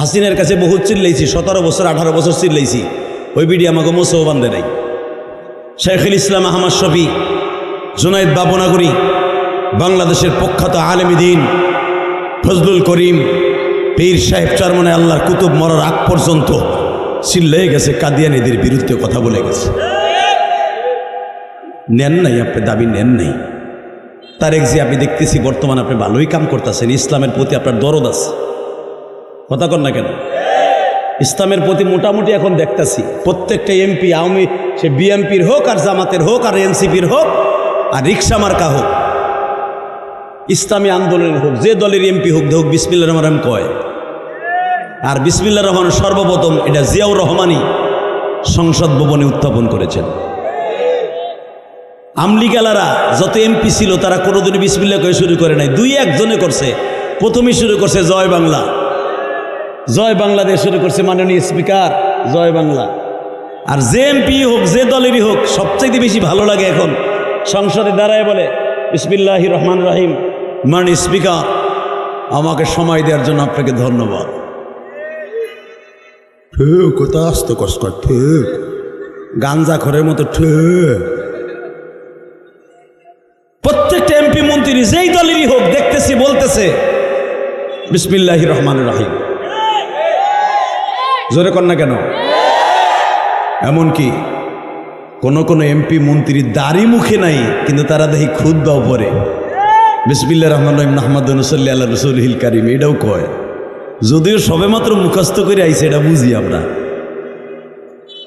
হাসিনের কাছে বহুত চিল্লাইছি, 17 বছর 18 বছর চিল্লাইছি, ওই বিডি আমাকে মোসেও বান্ধে নাই। শেখুল ইসলাম আহমদ শফি, জুনাইদ বাবুনাগরী, বাংলাদেশের প্রখ্যাত আলেমী দ্বীন ফজলুল করিম, পীর সাহেব চরমনে আল্লাহর কুতুব মরার আগ পর্যন্ত চিল্লাই গেছে, কাদিয়ানীদের বিরুদ্ধে কথা বলে গেছে। নেন নাই, আপনি দাবি নেন নাই। তারেক জি, আপনি দেখতেছি বর্তমানে আপনি ভালোই কাম করতেছেন, ইসলামের প্রতি আপনার দরদ আছে, কথা কন না কেন? ইসলামের প্রতি মোটামুটি এখন দেখতেছি প্রত্যেকটা এমপি, আওয়ামী, সে বিএমপির হোক আর জামাতের হোক আর এনসিপির হোক আর রিক্সা মার্কা হোক, ইসলামী আন্দোলনের হোক, যে দলের এমপি হোক হোক, বিসমিল্লাহির রহমানির রহিম কয়। আর বিসমিল্লাহির রহমান সর্বপ্রথম এটা জিয়াউর রহমানই সংসদ ভবনে উত্থাপন করেছেন। আমলিগালারা যত এমপি ছিল তারা কোনোদিনই বিসমিল্লাহ করে শুরু করে নাই, 2-1 জনে করছে। প্রথমেই শুরু করছে জয় বাংলা, জয় বাংলাদেশ শুরু করছে মাননীয় স্পিকার, জয় বাংলা। আর যে এমপি হোক, যে দলেরই হোক, সবচেয়ে বেশি ভালো লাগে এখন সংসদে দাঁড়ায় বলে বিসমিল্লাহির রহমানির রহিম, মাননীয় স্পিকার আমাকে সময় দেওয়ার জন্য আপনাকে ধন্যবাদ। ঠিক কথা, আস্তে কষ্ট, ঠিক গাঞ্জা খরের মতো ঠিক। প্রত্যেকটা এমপি মন্ত্রী যেই দলেরই হোক দেখতেছি বলতেছে বিসমিল্লাহির রহমানির রহিম। জোরে কর না কেন? এমনকি কোন কোন এমপি মন্ত্রী দাড়ি মুখে নাই, কিন্তু তারা দেখি খুতবাও পড়ে বিসমিল্লাহির রহমানির রহিম নাহমাদুহু ওয়া সাল্লি আলা রাসূলিহিল কারীম, এটাও কয়। যদিও সবেমাত্র মুখস্থ করে আইছে, এটা বুঝি আমরা।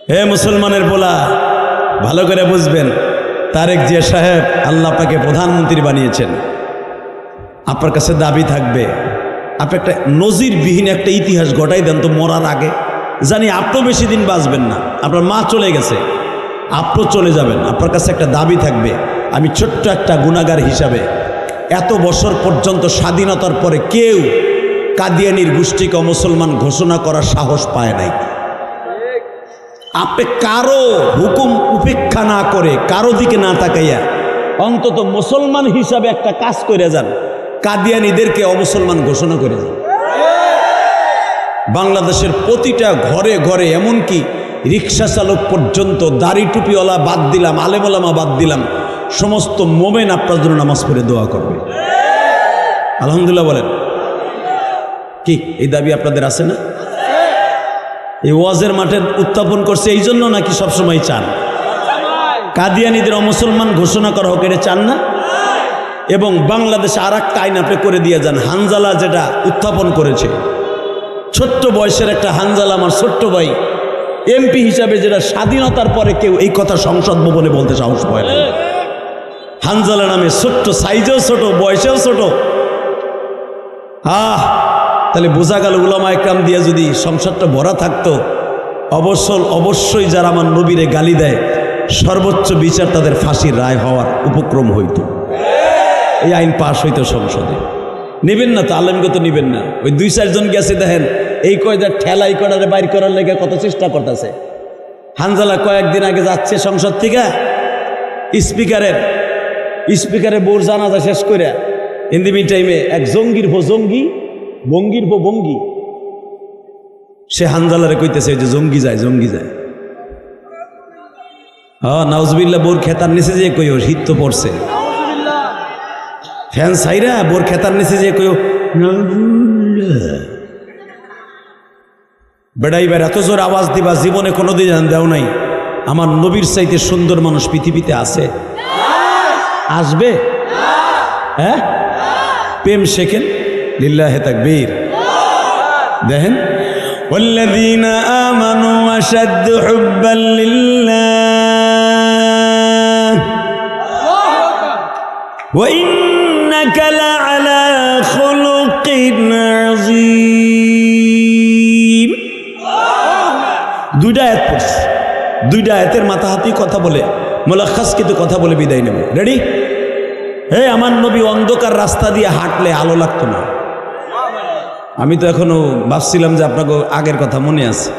হে মুসলমানের পোলা, ভালো করে বুঝবেন, তারেক জিয়া সাহেব আল্লাহ আপনাকে প্রধানমন্ত্রী বানিয়েছেন। আপনার কাছে দাবি থাকবে, আপনি একটা নজিরবিহীন একটা ইতিহাস ঘটাই দেন তো মরার আগে। জানি আপনিও বেশি দিন বাঁচবেন না, আপনার মা চলে গেছে, আপনিও চলে যাবেন। আপনার কাছে একটা দাবি থাকবে, আমি ছোট্ট একটা গুনাহগার হিসাবে এত বছর পর্যন্ত স্বাধীনতার পরে কেউ কাদিয়ানির গোষ্ঠীকে মুসলমান ঘোষণা করার সাহস পায় নাই। আপনি কারো হুকুম উপেক্ষা না করে, কারো দিকে না তাকাইয়া অন্তত মুসলমান হিসাবে একটা কাজ করে যান, কাদিয়ানীদেরকে অমুসলমান ঘোষণা করে যান। বাংলাদেশের প্রতিটা ঘরে ঘরে, এমনকি রিক্সা চালক পর্যন্ত, দাড়ি টুপিওয়ালা বাদ দিলাম, আলেম ওলামা বাদ দিলাম, সমস্ত মোমেন আপনার জন্য নামাজ পড়ে দোয়া করবে। আলহামদুলিল্লাহ বলেন। কি এই দাবি আপনাদের আছে না? এই ওয়াজের মাঠে উত্থাপন করছে এই জন্য নাকি সবসময় চান কাদিয়ানীদের অমুসলমান ঘোষণা করা হোক? এটা চান না? এবং বাংলাদেশে আর একটা আইন আপনি করে দিয়ে যান, হানজালা যেটা উত্থাপন করেছে, ছোট্ট বয়সের একটা হানজালা, আমার ছোট্ট ভাই এমপি হিসাবে, যেটা স্বাধীনতার পরে কেউ এই কথা সংসদ ভবনে বলতে সাহস পায় না। হানজালা নামে ছোট্ট, সাইজেও ছোট, বয়সেও ছোট। তাহলে বোঝা গেল উলামা একরাম দিয়ে যদি সংসদটা ভরা থাকতো, অবশ্যই যারা আমার নবীরে গালি দেয় সর্বোচ্চ বিচার তাদের ফাঁসির রায় হওয়ার উপক্রম হইত। এই আইন পাশ হইতো সংসদে। নেবেন না তো, আলেমকে তো নেবেন না। ওই 2-4 জন গেছে, দেখেন এই কয়দার ঠেলাই করারে বাইর করার লেগে কত চেষ্টা করতেছে। হানজালা কয়েকদিন আগে যাচ্ছে সংসদ থেকে, স্পিকারের বোর জানাজা শেষ করে ইন দি মিন টাইমে এক বঙ্গির বঙ্গি সে হানজালারে কইতেছে যে জঙ্গি যায়। নাউজুবিল্লাহ, বোর খেতার নিচে যে কইও শীত তো পড়ছে, ফ্যান সাইরা বোর খেতার নিচে যে কইও বেড়াইবার এত জোর আওয়াজ দিবা, জীবনে কোনোদিন দেও নাই। আমার নবীর চাইতে সুন্দর মানুষ পৃথিবীতে আছে? আসবে? হ্যাঁ, প্রেম শেখেন, লিল্লাহে তাকবীর। দেখেন, ওয়াল্লাযীনা আমানু আশাদ্দু হুব্বান লিল্লাহ ওয়া ইন্নাকা লাআলা খুলুকিন আযীম। দুইটা আয়াত পড়ছি, দুইটা আয়াতের মাথাহাতি কথা বলে মুলাক্কাস কিন্তু কথা বলে বিদায় নেব। রেডি? হে আমার নবী অন্ধকার রাস্তা দিয়ে হাঁটলে আলো লাগতো না। আমি তো এখনো ভাবছিলাম যে আপনাকে আগের কথা মনে আছে,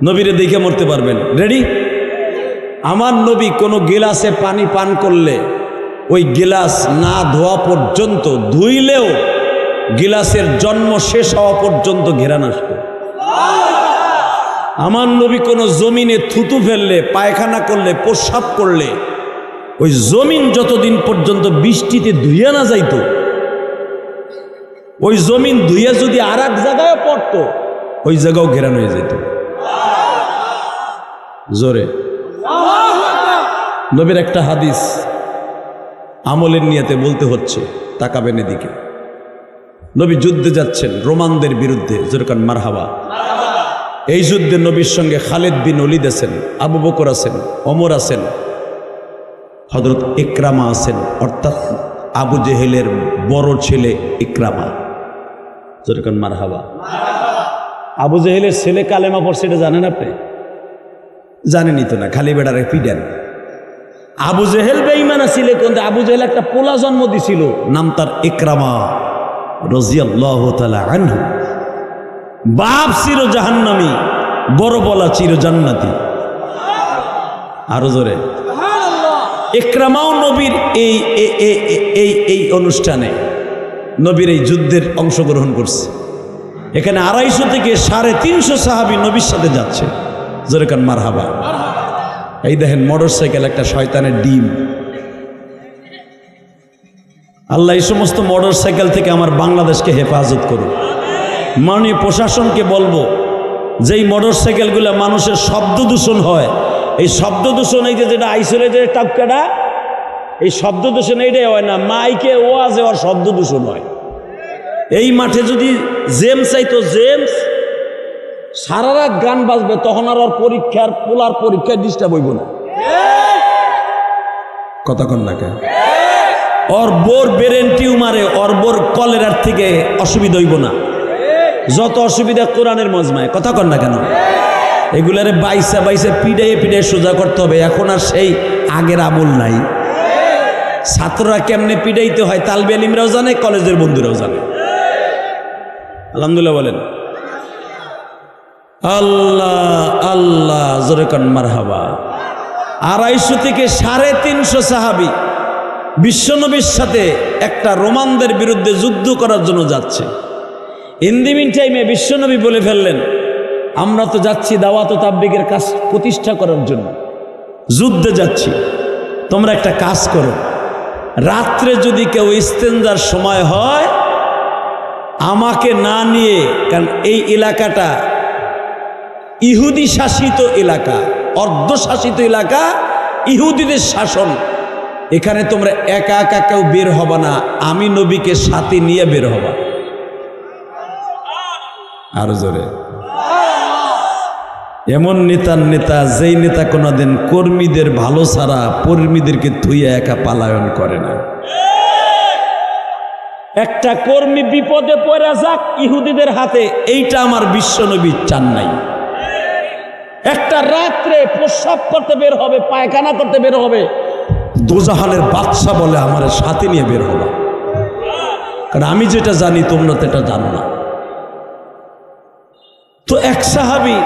নবীরে দেখে মরতে পারবেন। রেডি? আমার নবী কোনো গিলাসে পানি পান করলে ওই গিলাস না ধোয়া পর্যন্ত, ধুইলেও গিলাসের জন্ম শেষ হওয়া পর্যন্ত ঘেরান আসতো। আমার নবী কোনো জমিনে থুতু ফেললে, পায়খানা করলে, প্রস্রাব করলে ওই জমিন যতদিন পর্যন্ত বৃষ্টিতে ধুইয়া না যাইতো, ওই জমিন ধুইয়া যদি আর এক জায়গায় পড়তো ওই জায়গাও ঘেরান হয়ে যেত। জোরে নবীর একটা হাদিস আমলের নিয়তে বলতে হচ্ছে, তাকাবেন এদিকে। নবী যুদ্ধে যাচ্ছেন রোমানদের বিরুদ্ধে, যেরকম মারহাবা। এই যুদ্ধে নবীর সঙ্গে খালিদ বিন ওলীদ আছেন, আবু বকর আছেন, ওমর আছেন, হযরত ইকরামা আছেন, অর্থাৎ আবু জেহেলের বড় ছেলে ইকরামা। যেরকম মারহাবা। আবু জেহেলের ছেলে কালেমা পড়ছে, এটা জানেন আপনি? জানেনই তো না, খালি বেড়ারে পিডেন। আবু জেহেল বেঈমান ছিল, কিন্তু আবু জেহেল একটা পোলা জন্ম দিছিল, নাম তার ইকরামা রাদিয়াল্লাহু তাআলা আনহু। বাপ চির জাহান্নামী, বড় বলা চির জান্নাতি। আরো জোরে। ইকরামাও নবীর এই অনুষ্ঠানে, নবীর এই যুদ্ধের অংশগ্রহণ করছে। এখানে 250 থেকে 350 সাহাবী নবীর সাথে যাচ্ছে। যেরকম মারহাবা। এই দেখেন মোটর সাইকেল, একটা শয়তানের ডিম। আল্লাহ এই সমস্ত মোটর সাইকেল থেকে আমার বাংলাদেশকে হেফাজত করুন। মাননীয় প্রশাসনকে বলবো, যেই মোটর সাইকেলগুলো মানুষের শব্দ দূষণ হয়, এই শব্দ দূষণ, এই যে যেটা আইসোলেটেড টাক্কাটা, এই শব্দ দূষণ এইটাই হয় না, মাইকে ওয়াজে ওর শব্দ দূষণ হয়। এই মাঠে যদি জেমস চাইতো, জেমস সারা রাত গান বাজবে, তখন আর ওর পরীক্ষার পোলার পরীক্ষায় ডিস্টার্ব হইব না। কথা কন না কেন? ওর বোর ব্রেন টিউমারে, ওর বোর কলেরার থেকে অসুবিধা হইব না। যত অসুবিধা কোরআনের মজমায়। কথা কন না কেন? এগুলারে বাইসা বাইসা পিড়াইয়ে সোজা করতে হবে। এখন আর সেই আগের আমল নাই। ছাত্ররা কেমনে পিড়াইতে হয় তালবে আলিমরাও জানে, কলেজের বন্ধুরাও জানে। আলহামদুলিল্লাহ বলেন। আল্লাহ আল্লাহ, জোরে কান মারহাবা। 250 থেকে 350 সাহাবী বিশ্বনবীর সাথে একটা রোমানদের বিরুদ্ধে যুদ্ধ করার জন্য যাচ্ছে। ইন দি মিন টাইমে বিশ্বনবী বলে ফেললেন, আমরা তো যাচ্ছি দাওয়াত ও তাবলীগের কাজ প্রতিষ্ঠা করার জন্য, যুদ্ধে যাচ্ছি, তোমরা একটা কাজ করো, রাত্রে যদি কেউ ইস্তেঞ্জার সময় হয় আমাকে না নিয়ে, কারণ এই এলাকাটা ইহুদি শাসিত এলাকা, অর্ধশাসিত এলাকা, ইহুদিদের শাসন। এখানে তোমরা একা একা কেউ বের হবা না, আমি নবীকে সাথে নিয়ে বের হবা। আরো জোরে। এমন নেতার নেতা, যেই নেতা কোনোদিন কর্মীদের ভালো ছাড়া কর্মীদেরকে থুইয়া একা পালায়ন করে না। একটা কর্মী বিপদে পড়ে যাক ইহুদিদের হাতে, এইটা আমার বিশ্বনবী চান নাই। একটা রাত্রে প্রস্রাব করতে বের হবে, পায়খানা করতে বের হবে, দোজাহানের বাদশা বলে আমার সাথে নিয়ে বের হবা, কারণ আমি যেটা জানি তোমরা তো এটা জানো না। তো এক সাহাবী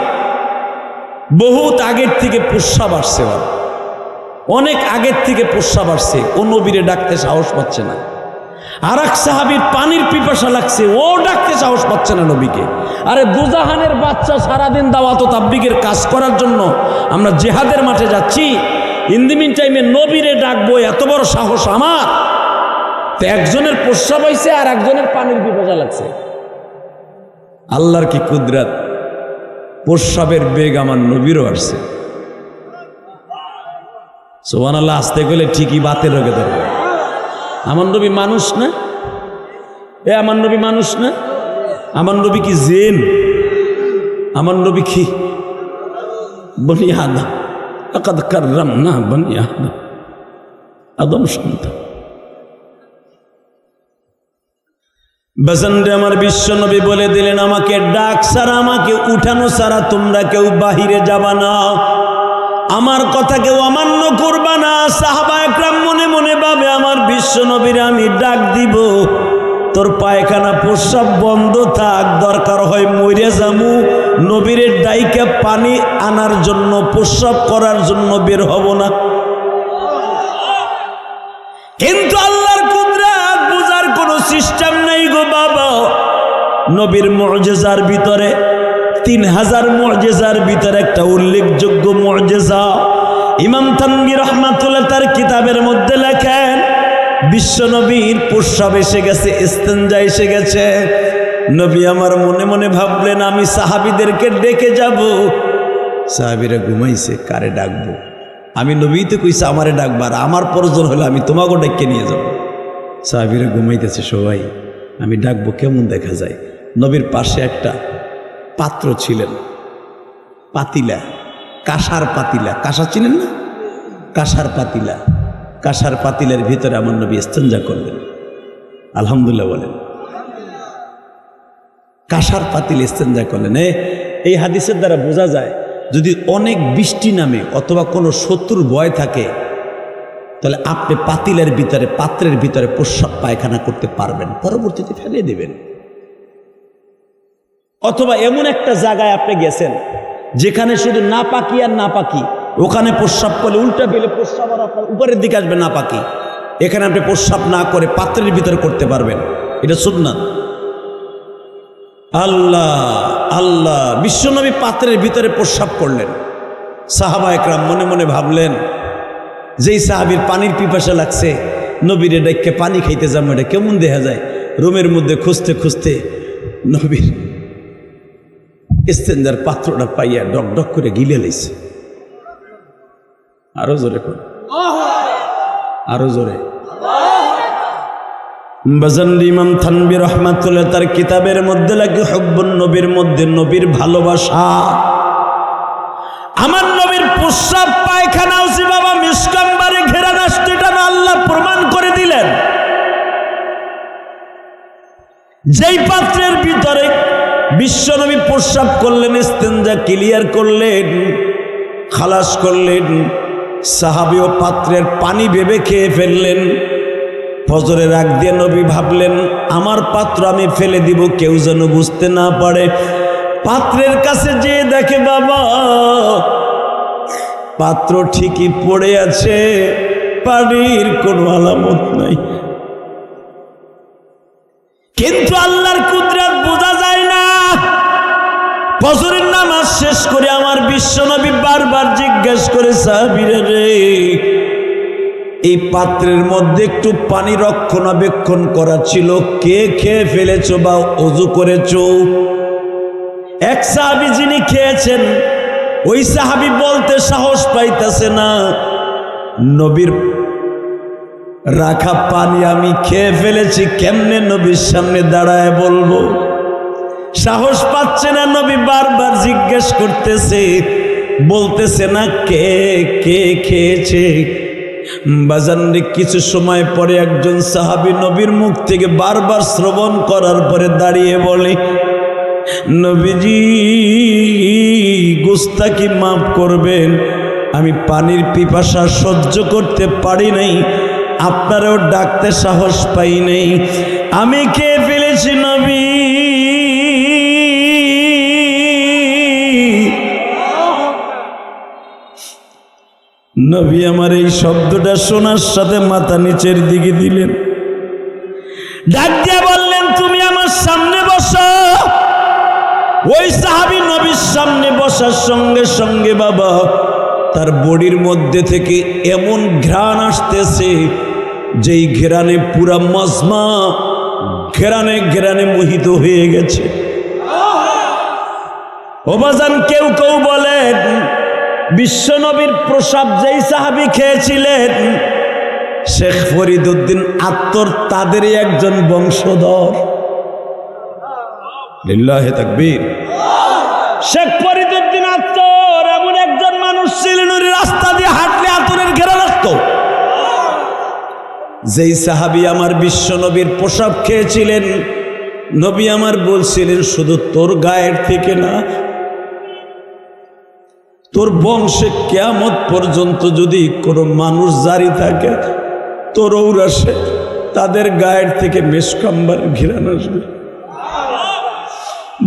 বহুত আগের থেকে প্রস্রাব আসছে, অনেক আগের থেকে প্রস্রাব আসছে, ও নবীরে ডাকতে সাহস পাচ্ছে না। আর এক সাহাবীর পানির পিপাসা লাগছে, ও ডাকতে সাহস পাচ্ছে না নবীকে। আরে দুজাহানের বাচ্চা, সারাদিন দাওয়াত ও তাবলীগের কাজ করার জন্য আমরা জিহাদের মাঠে যাচ্ছি, ইন দি মিন টাইমে নবীরে ডাকবো, এত বড় সাহস আমার? তো একজনের প্রস্রাব হয়েছে আর একজনের পানির পিপাসা লাগছে। আল্লাহর কি কুদরত, প্রস্রাবের বেগ আমার নবীরও আসছে। সুবহানাল্লাহ। আসতে গেলে ঠিকই বাতের রোগে ধরবে। আমার নবী মানুষ না? আমার নবী মানুষ না? আমার নবী কি জিন? আমার নবী কি বনি আদম? লাকাদ কাররামনা বনি আদম, আদম সন্তান। বাজানরে আমার বিশ্ব নবী বলে দিলেন, আমাকে ডাক ছাড়া, আমাকে উঠানো ছাড়া তোমরা কেউ বাহিরে যাবা না, আমার কথা কেউ অমান্য করবা না। সাহাবা একরাম মনে মনে ভাবে, আমার বিশ্ব নবীর আমি ডাক দিব, তোর পায়খানা প্রস্রাব বন্ধ থাক, দরকার হয় মরে যামু, নবীরে ডাইকে পানি আনার জন্য, প্রস্রাব করার জন্য বের হব না। কিন্তু আল্লাহর কুদরত বুঝার কোনো সিস্টেম নাই গো বাবা। নবীর মুআজিজার ভিতরে 3000 মুআজিজার ভিতরে একটা উল্লেখযোগ্য মুআজিজা ইমাম থানভী রাহমাতুল্লাহ তার কিতাবের মধ্যে লেখেন, বিশ্ব নবীর প্রস্রাব এসে গেছে, ইস্তেঞ্জা এসে গেছে। নবী আমার মনে মনে ভাবলেন, আমি সাহাবীদেরকে ডেকে যাব। সাহাবীরা ঘুমাইছে, কারে ডাকবো? আমি নবী তো কইছে আমারে ডাকবার, আমার প্রয়োজন হলে আমি তোমাকে ডেকে নিয়ে যাব। সাহাবীরা ঘুমাইতেছে সবাই, আমি ডাকবো কেমন দেখা যায়। নবীর পাশে একটা পাত্র ছিলেন, পাতিলা, কাঁসার পাতিলা, কাঁসা চিনেন না? কাঁসার পাতিলা, কাঁসার পাতিলের ভিতরে আমার নবী ইস্তেঞ্জা করলেন। আলহামদুলিল্লাহ বলেন। কাঁসার পাতিল ইস্তেঞ্জা করলেন। এই হাদিসের দ্বারা বোঝা যায়, যদি অনেক বৃষ্টি নামে অথবা কোনো শত্রুর ভয় থাকে, তাহলে আপনি পাতিলের ভিতরে, পাত্রের ভিতরে প্রস্রাব পায়খানা করতে পারবেন, পরবর্তীতে ফেলে দেবেন। অথবা এমন একটা জায়গায় আপনি গেছেন যেখানে শুধু নাপাকি আর নাপাকি, ওখানে প্রস্রাব করলে উল্টা পেলে প্রস্রাব আর আপনার উপরের দিকে আসবে নাপাকি, এখানে আপনি প্রস্রাব না করে পাত্রের ভিতরে করতে পারবেন, এটা সুন্নাত। আল্লাহ আল্লাহ, বিশ্বনবী পাত্রের ভিতরে প্রস্রাব করলেন। সাহাবা একরাম মনে মনে ভাবলেন, যেই সাহাবীর পানির পিপাসা লাগছে, নবীরে ডাইকে পানি খাইতে যাবো, এটা কেমন দেখা যায়। রুমের মধ্যে খুঁজতে খুঁজতে নবীর ইস্তেঞ্জার পাত্রটা পাইয়া ডক ডক করে গিলে লাইছে। আরো জোরে কর, আরো জোরে। বাজানলি ইমাম থানভী রাহমাতুল্লাহ তার কিতাবের মধ্যে লাগে, হুব্বুন নবীর মধ্যে নবীর ভালোবাসা। আমার নবীর প্রস্রাব পায়খানা হচ্ছে বাবা মিসকাম্বারে ঘেরা আসতো, এটা আল্লাহ প্রমাণ করে দিলেন। যেই পাত্রের ভিতরে বিশ্বনবী প্রস্রাব করলেন, ইস্তেঞ্জা ক্লিয়ার করলেন, খালাস করলেন, সাহাবী ও পাত্রের পানি ভেবে খেয়ে ফেললেন। ফজরের আগ দিয়ে নবী ভাবলেন, আমার পাত্র আমি ফেলে দিব, কেউ যেন বুঝতে না পারে। পাত্রের কাছে যেয়ে দেখে বাবা পাত্র ঠিকই পড়ে আছে, পানির কোনো আলামত নাই। কিন্তু আল্লাহর কুদরত বোঝা যায় না। ফজরের নামাজ শেষ করে আমার বিশ্বনবী বারবার জিজ্ঞাসা করে, সাহাবীরা রে, এই পাত্রের মধ্যে একটু পানি রক্ষণাবেক্ষণ করা ছিল, কে খেয়ে ফেলেছো বা ওযু করেছো? এক সাহাবী যিনি খেয়েছেন, ওই সাহাবী বলতে সাহস পাইতেছে না, নবীর রাখা পানি আমি খেয়ে ফেলেছি, কেমনে নবীর সামনে দাঁড়ায় বলবো? সাহস পাচ্ছে না। নবী বারবার জিজ্ঞেস করতেছে, বলতেছে না কে কে খেয়েছে। বাজানরে কিছু সময় পরে একজন সাহাবী নবীর মুখ থেকে বারবার শ্রবণ করার পরে দাঁড়িয়ে বলে, নবীজি গুস্তাখি মাফ করবেন, আমি পানির পিপাসা সহ্য করতে পারি নাই, আপনারও ডাকতে সাহস পাই নাই, আমি খেয়ে ফেলেছি নবী। নবী আমার এই শব্দটা শোনার সাথে মাথা নিচের দিকে দিলেন, ডাক দিয়ে বললেন, তুমি আমার সামনে বসো। ওই সাহাবী নবীর সামনে বসার সঙ্গে সঙ্গে বাবা তার বডির মধ্যে থেকে এমন ঘ্রাণ আসতেছে, যেই ঘেরানে পুরা মজমা ঘেরানে ঘেরানে মোহিত হয়ে গেছে। ও বাজান, কেউ কেউ বলেন বিশ্বনবীর প্রসাব যেই সাহাবী খেয়েছিলেন, শেখ ফরিদউদ্দিন আত্মর তাদেরই একজন বংশধর। লিল্লাহি তাকবীর। শেখ ফরিদউদ্দিন আত্মর এমন একজন মানুষ ছিলেন, ওই রাস্তা দিয়ে হাঁটলে আতরের ঘেরা আসতো। যেই সাহাবী আমার বিশ্বনবীর প্রসাব খেয়েছিলেন, নবী আমার বলছিলেন শুধু তোর গায়ের থেকে না, তোর বংশে কিয়ামত পর্যন্ত যদি কোনো মানুষ জারি থাকে তোর ঔরাসে তাদের গায়ের থেকে মেশকাম্বার ঘিরান আসবে।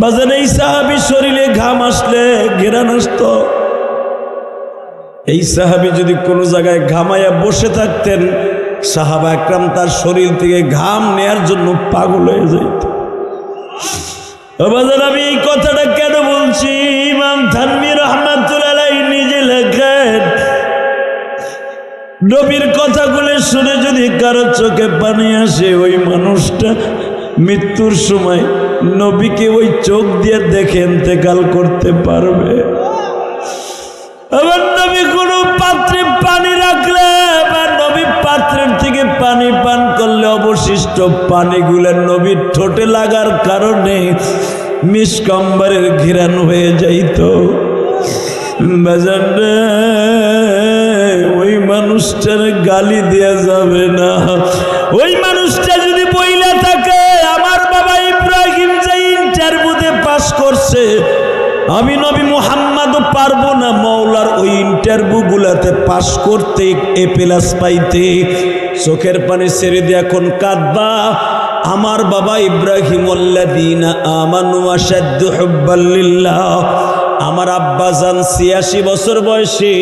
বাজারে এই সাহাবী শরীরে ঘাম আসলে ঘিরান আসতো। এই সাহাবী যদি কোনো জায়গায় ঘামাইয়া বসে থাকতেন, সাহাবা একরাম তার শরীর থেকে ঘাম নেয়ার জন্য পাগল হয়ে যাইত। বাজার আমি এই কথাটা কেন বলছি? ইমাম থানভী রাহমাতুল্লাহ আলাইহি নিজে লেখেন, নবীর কথাগুলো শুনে যদি কারো চোখে পানি আসে, ওই মানুষটা মৃত্যুর সময় নবীকে ওই চোখ দিয়ে দেখে ইন্তেকাল করতে পারবে। আবার নবী কোনো পাত্রে পানি রাখলে বা নবী পাত্রের থেকে পানি পান করলে অবশিষ্ট পানিগুলো নবীর ঠোঁটে লাগার কারণে মিশকাম্বারের ঘিরান হয়ে যাইত। বাজারে ওই মানুষটার গালি দেয়া যাবে না। ওই মানুষটা যদি বইলা থাকে আমার বাবা ইব্রাহিম যে ইন্টারভিউতে পাস করছে, আমি নবী মুহাম্মদও পারবো না মওলার ওই ইন্টারভিউগুলাতে পাস করতে, A+ পাইতে, চোখের পানি ছেড়ে দিয়ে এখন কাঁদবা। আমার বাবা ইব্রাহিম আল্লাযীনা আমানু আশাদ্দু হুব্বাল লিল্লাহ, আমার আব্বাজান 86 বছর বয়সে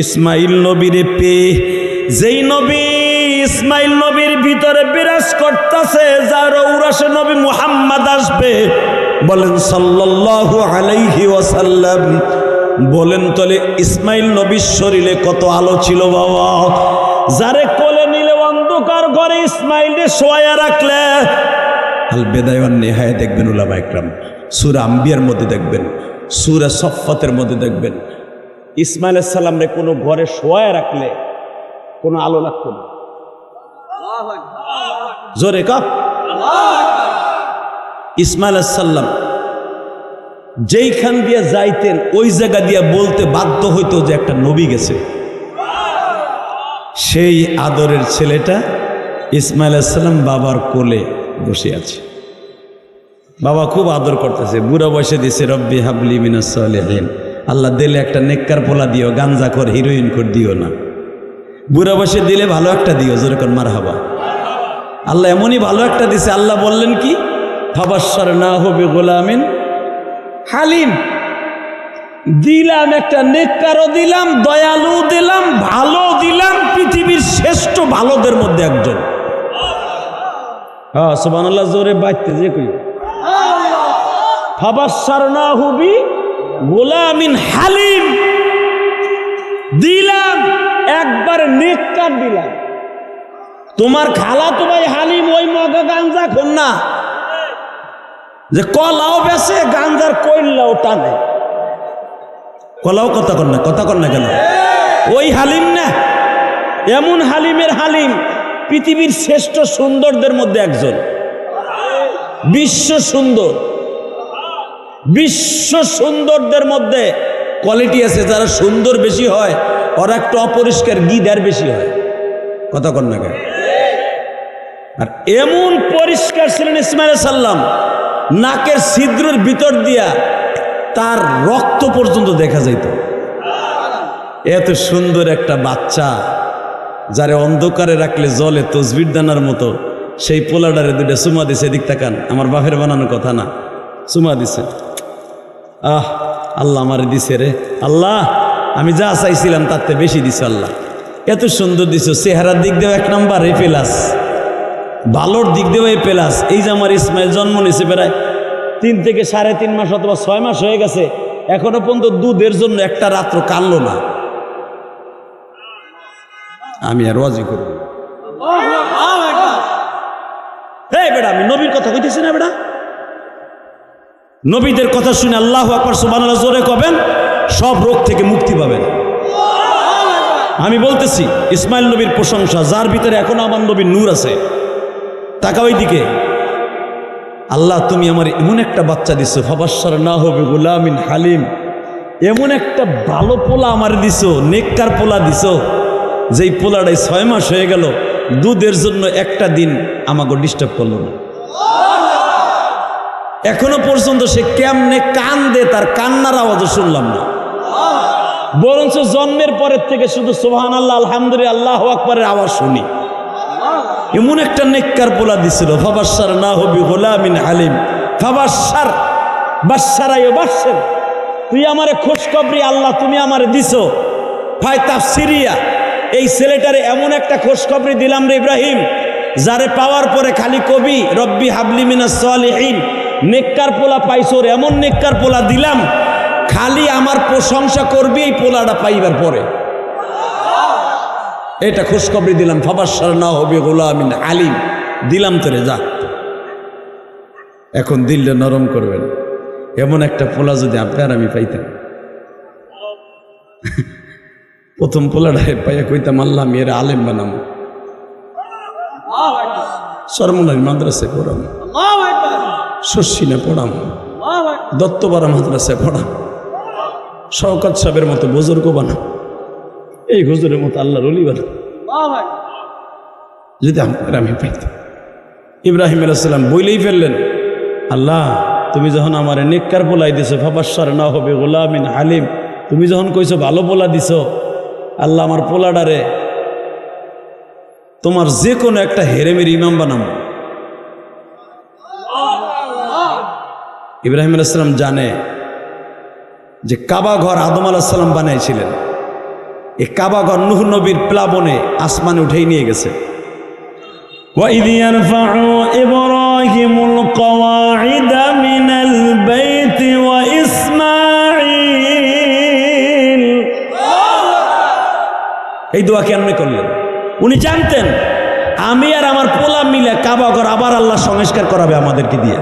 ইসমাইল নবীরে পেয়ে, যেই নবী ইসমাইল নবীর ভিতরে বিরাজ করতেছে, যার ঔরাসে নবী মুহাম্মদ আসবে, বলেন সাল্লাল্লাহু আলাইহি ওয়াসাল্লাম। বলেন তলে ইসমাইল নবীর শরীরে কত আলো ছিল বাবা। যারে কোলে নিলে অন্ধকার ঘরে ইসমাইলে শোয়া রাখলে, আল বেদায় ওয়ান নিহায়া দেখবেন উলামা ইকরাম, সূরা আম্বিয়ার মধ্যে দেখবেন, সূরা সফফাতের মধ্যে দেখবেন, ইসমাইল আলাইহিস সালামরে কোনো ঘরে শোয়া রাখলে কোনো আলো লাগতো না। জোরে কা ইসমাইল আলাইহিস সালাম যেইখান দিয়ে যাইতেন ওই জায়গা দিয়ে বলতে বাধ্য হইতো যে একটা নবী গেছে। সেই আদরের ছেলেটা ইসমাইল আলাইহিস সালাম বাবার কোলে বসে আছে, বাবা খুব আদর করতেছে, বুড়া বয়সে দিছে রব্বি হাবলি মিনাস সালিহিন, আল্লাহ দিলে একটা নেককার পোলা দিও, গাঞ্জা কর হিরোইন কর দিও না, বুড়া বয়সে দিলে ভালো একটা দিও, যেরকম মারহাবা। আল্লাহ এমনই ভালো একটা দিছে, আল্লাহ বললেন কি ফাবাশশারনাহু বিগুলামিন হালিম, দিলাম একটা নেককারও দিলাম, দয়ালু দিলাম, ভালো দিলাম, পৃথিবীর শ্রেষ্ঠ ভালোদের মধ্যে একজন। হ্যাঁ সুবহানাল্লাহ, জোরে বাইতে যে কই ফাবাশশারনাহু বিগুলামিন হালিম, দিলাম একবার নেককার দিলাম। তোমার খালাতো ভাই হালিম ওই মগা গাঞ্জা খোর না, যে কলাও বেছে গাঞ্জার কইলাও টানে, কলাও কথা কর না কেন? ওই হালিম না, এমন হালিমের হালিম, পৃথিবীর শ্রেষ্ঠ সুন্দরদের মধ্যে একজন, বিশ্ব সুন্দর, বিশ্ব সুন্দরদের মধ্যে কোয়ালিটি আছে, যারা সুন্দর বেশি হয় ওরা একটু অপরিষ্কার গিদার বেশি হয়, কথা কর না কেন? আর এমন পরিষ্কার ছিলেন ইসমাইল আলাইহিস সালাম, নাকের ছিদ্রের ভিতর দিয়া তার রক্ত পর্যন্ত দেখা যাইত। এত সুন্দর একটা বাচ্চা, যারে অন্ধকারে রাখলে জলে তসবির দানার মতো, সেই পোলাডারে দুইটা চুমা দিছে, এদিক তাকান, আমার বাপের বানানো কথা না, চুমা দিছে। আহ আল্লাহ আমারে দিছে রে, আল্লাহ আমি যা চাইছিলাম তার থেকে বেশি দিছে আল্লাহ, এত সুন্দর দিছো, চেহারার দিক দিয়েও 1 নাম্বার A+, ভালোর দিক দিয়েও A+। এই যে আমার ইসমাইল জন্ম নিয়েছে প্রায় 3 থেকে 3.5 মাস অথবা 6 মাস হয়ে গেছে, এখনো পর্যন্ত দুধের জন্য একটা রাত্র কাঁদলো না। আমি আর ওয়াজি করব এই বেটা, আমি নবীর কথা কইতেছি না বেটা, নবীদের কথা শুনে আল্লাহু আকবার সুবহানাল্লাহ জোরে কবেন, সব রোগ থেকে মুক্তি পাবেন। আমি বলতেছি ইসমাইল নবীর প্রশংসা, যার ভিতরে এখনো আমার নবীর নূর আছে। তাকা ওই দিকে, আল্লাহ তুমি আমার এমন একটা বাচ্চা দিছো, ফাবাশশারনাহু বিগুলামিন হালিম, এমন একটা ভালো পোলা আমার দিছো, নেককার পোলা দিছো, যেই পোলাটাই 6 মাস হয়ে গেল, দুধের জন্য একটা দিন আমাকে ডিস্টার্ব করলো না। এখনো পর্যন্ত সে কেমনে কান্দে তার কান্নার আওয়াজও শুনলাম না, বরঞ্চ জন্মের পরের থেকে শুধু সুবহানাল্লাহ আলহামদুলিল্লাহ আল্লাহু আকবারের আওয়াজ শুনি। এমন একটা নেককার পোলা দিছিল, ফাবাশশারনাহু বিগুলামিন আলিম। ফাবাশশার বাশশারায় বাশশার, তুই আমারে খোশখবরি আল্লাহ তুমি আমারে দিছো। ভাই তাফসিরিয়া, এই ছেলেটারে এমন একটা খোশখবরি দিলাম রে ইব্রাহিম, যারে পাওয়ার পরে খালি কবি রব্বি হাবলি মিনাস সালিহিন, নেককার পোলা পাইছোর, এমন নেককার পোলা দিলাম খালি আমার প্রশংসা করবি এই পোলাটা পাইবার পরে। এটা খুশখবরি দিলাম, ফাবাশশারনাহু বিগুলামিন আলিম, দিলাম তোরে, যা এখন দিলটা নরম করবেন। এমন একটা পোলা যদি আপনার আমি পাইতাম, প্রথম পোলাটারে পাইয়া কইতাম আল্লাহ আমি এর আলেম বানাম, সরমনাই মাদ্রাসায় পড়াম, শশিনা পড়াম, দত্তপাড়া মাদ্রাসায় পড়াম, শওকত সাহেবের মতো বুজুর্গ বানাম, এই হুজুরের মতো আল্লাহর ওলি বানাম, যদি আপনার আমি পাইতাম। ইব্রাহিম আলাইহিস সালাম বইলেই ফেললেন, আল্লাহ তুমি যখন আমার নেককার পোলাই দিছো, ফাবাশশারনাহু বিগুলামিন আলিম, তুমি যখন কইছো ভালো পোলা দিছো, আল্লাহ আমার পোলাডারে তোমার যে কোনো একটা হেরেমের ইমাম বানাবো। ইব্রাহিম আলাইহিস সালাম জানে যে কাবা ঘর আদম আলাইহিস সালাম বানাইছিলেন, এই কাবা ঘর নূহ নবীর প্লাবনে আসমানে উঠেই নিয়ে গেছে। وَإِذْ يَرْفَعُ إِبْرَاهِيمُ الْقَوَاعِدَ مِنَ الْبَيْتِ وَإِسْمَاعِيلُ, এই দোয়া কেমনে করলেন? উনি জানতেন আমি আর আমার পোলা মিলে কাবা ঘর আবার আল্লাহ সংস্কার করাবে আমাদেরকে দিয়ে,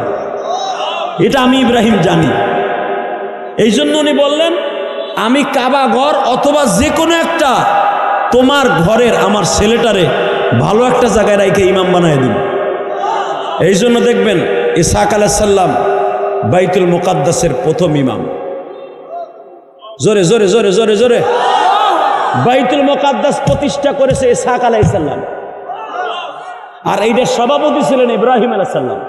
এটা আমি ইব্রাহিম জানি। এই জন্য উনি বললেন আমি কাবা ঘর অথবা যে কোনো একটা তোমার ঘরের আমার ছেলেটারে ভালো একটা জায়গায় রাইখে ইমাম বানায় দিন। এই জন্য দেখবেন ইসহাক আলাইহিস সালাম বাইতুল মুকাদ্দাসের প্রথম ইমাম। জোরে জোরে জোরে জোরে জোরে, বাইতুল মুকাদ্দাস প্রতিষ্ঠা করেছে ইসহাক আলাইহিস সালাম, আর এইটার সভাপতি ছিলেন ইব্রাহিম আলাইহিস সালাম।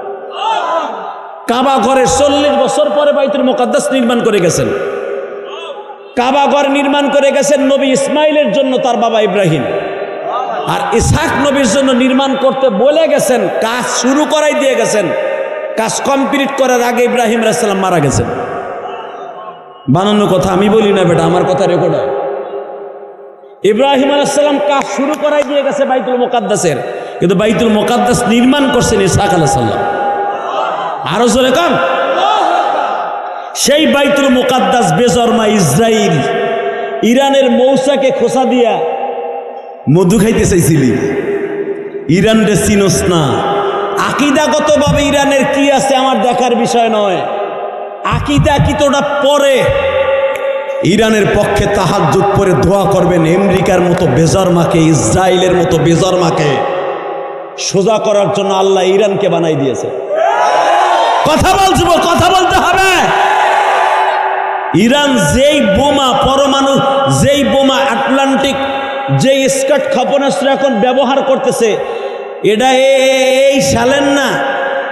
কাবা ঘরের 40 বছর পরে বাইতুল মুকাদ্দাস নির্মাণ করে গেছেন। কাবা ঘর নির্মাণ করে গেছেন নবী ইসমাইলের জন্য তার বাবা ইব্রাহিম, আর ইসহাক নবীর জন্য নির্মাণ করতে বলে গেছেন, কাজ শুরু করাই দিয়ে গেছেন, কাজ কমপ্লিট করার আগে ইব্রাহিম আলাইহিস সালাম মারা গেছেন। বানানো কথা আমি বলি না বেটা, আমার কথা রেকর্ড হয়। ইব্রাহিম আলাইহিস সালাম কাজ শুরু করাই দিয়ে গেছে বাইতুল মুকাদ্দাসের, কিন্তু বাইতুল মুকাদ্দাস নির্মাণ করছেন ইসহাক আলাইহিস সালাম। আরো জোরে কম। সেই বাইতুল মুকাদ্দাস বেজরমা ইসরাইল ইরানের মৌসাকে খোসা দিয়া মধু খাইতে চাইছিলি, ইরান রে চিনোস না। আকিদাগতভাবে ইরানের কি আছে আমার দেখার বিষয় নয়, আকিদা কি তোটা পরে ইরানের পক্ষে তাহাজ্জুদ পরে দোয়া করবেন আমেরিকার মতো বেজরমাকে, ইসরায়েলের মতো বেজরমাকে সোজা করার জন্য আল্লাহ ইরানকে বানাই দিয়েছে। কথা বলছি, কথা বলতে হবে। ইরান যেই বোমা পরমাণু, যেই বোমা আটলান্টিক, যেই স্কাট ক্ষেপণাস্ত্র এখন ব্যবহার করতেছে, এটা এই সালের না,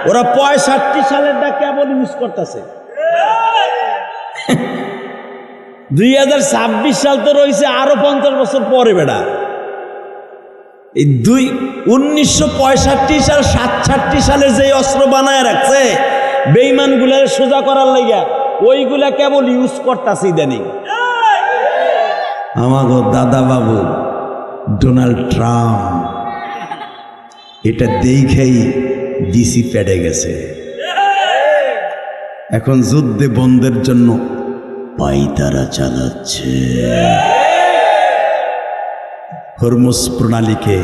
ওরা 65 সালেরটা কেবল ইউজ করতেছে। 2026 সাল তো রয়েছে আরো 50 বছর পরে বেড়া। এই 1965 সাল 67 সালে যে অস্ত্র বানায় রাখছে বেঈমানগুলার সোজা করার লাইগা, ওইগুলা কেবল ইউজ করতেছে ইদানিং। আমাগো দাদা বাবু ডোনাল্ড ট্রাম্প এটা দেখেই ডিসি পেড়ে গেছে। এখন যুদ্ধে বন্ধের জন্য পায়তারা চালাচ্ছে। হরমুজ প্রণালীকে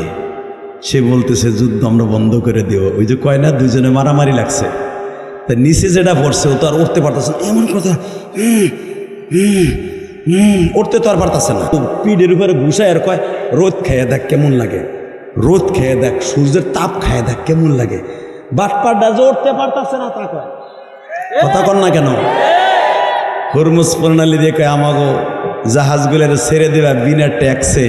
সে বলতেছে যুদ্ধ আমরা বন্ধ করে দেব। ওই যে কয় না দুজনে মারামারি লাগছে, তা নিচে যেটা পড়ছে ও তো আর উঠতে পারতেছে না, এমন কথা উঠতে তো আর পারতেছে না। পিঠের উপরে ঘুষায় আর কয় রোদ খেয়ে দেখ কেমন লাগে, রোদ খেয়ে দেখ, সূর্যের তাপ খেয়ে দেখ কেমন লাগে। বাটপাড়া যে উঠতে পারতেছে না তা কয়, কথা কন না কেন? হরমুজ প্রণালী দিয়ে কয় আমাগো জাহাজগুলোর ছেড়ে দেবা বিনা ট্যাক্সে।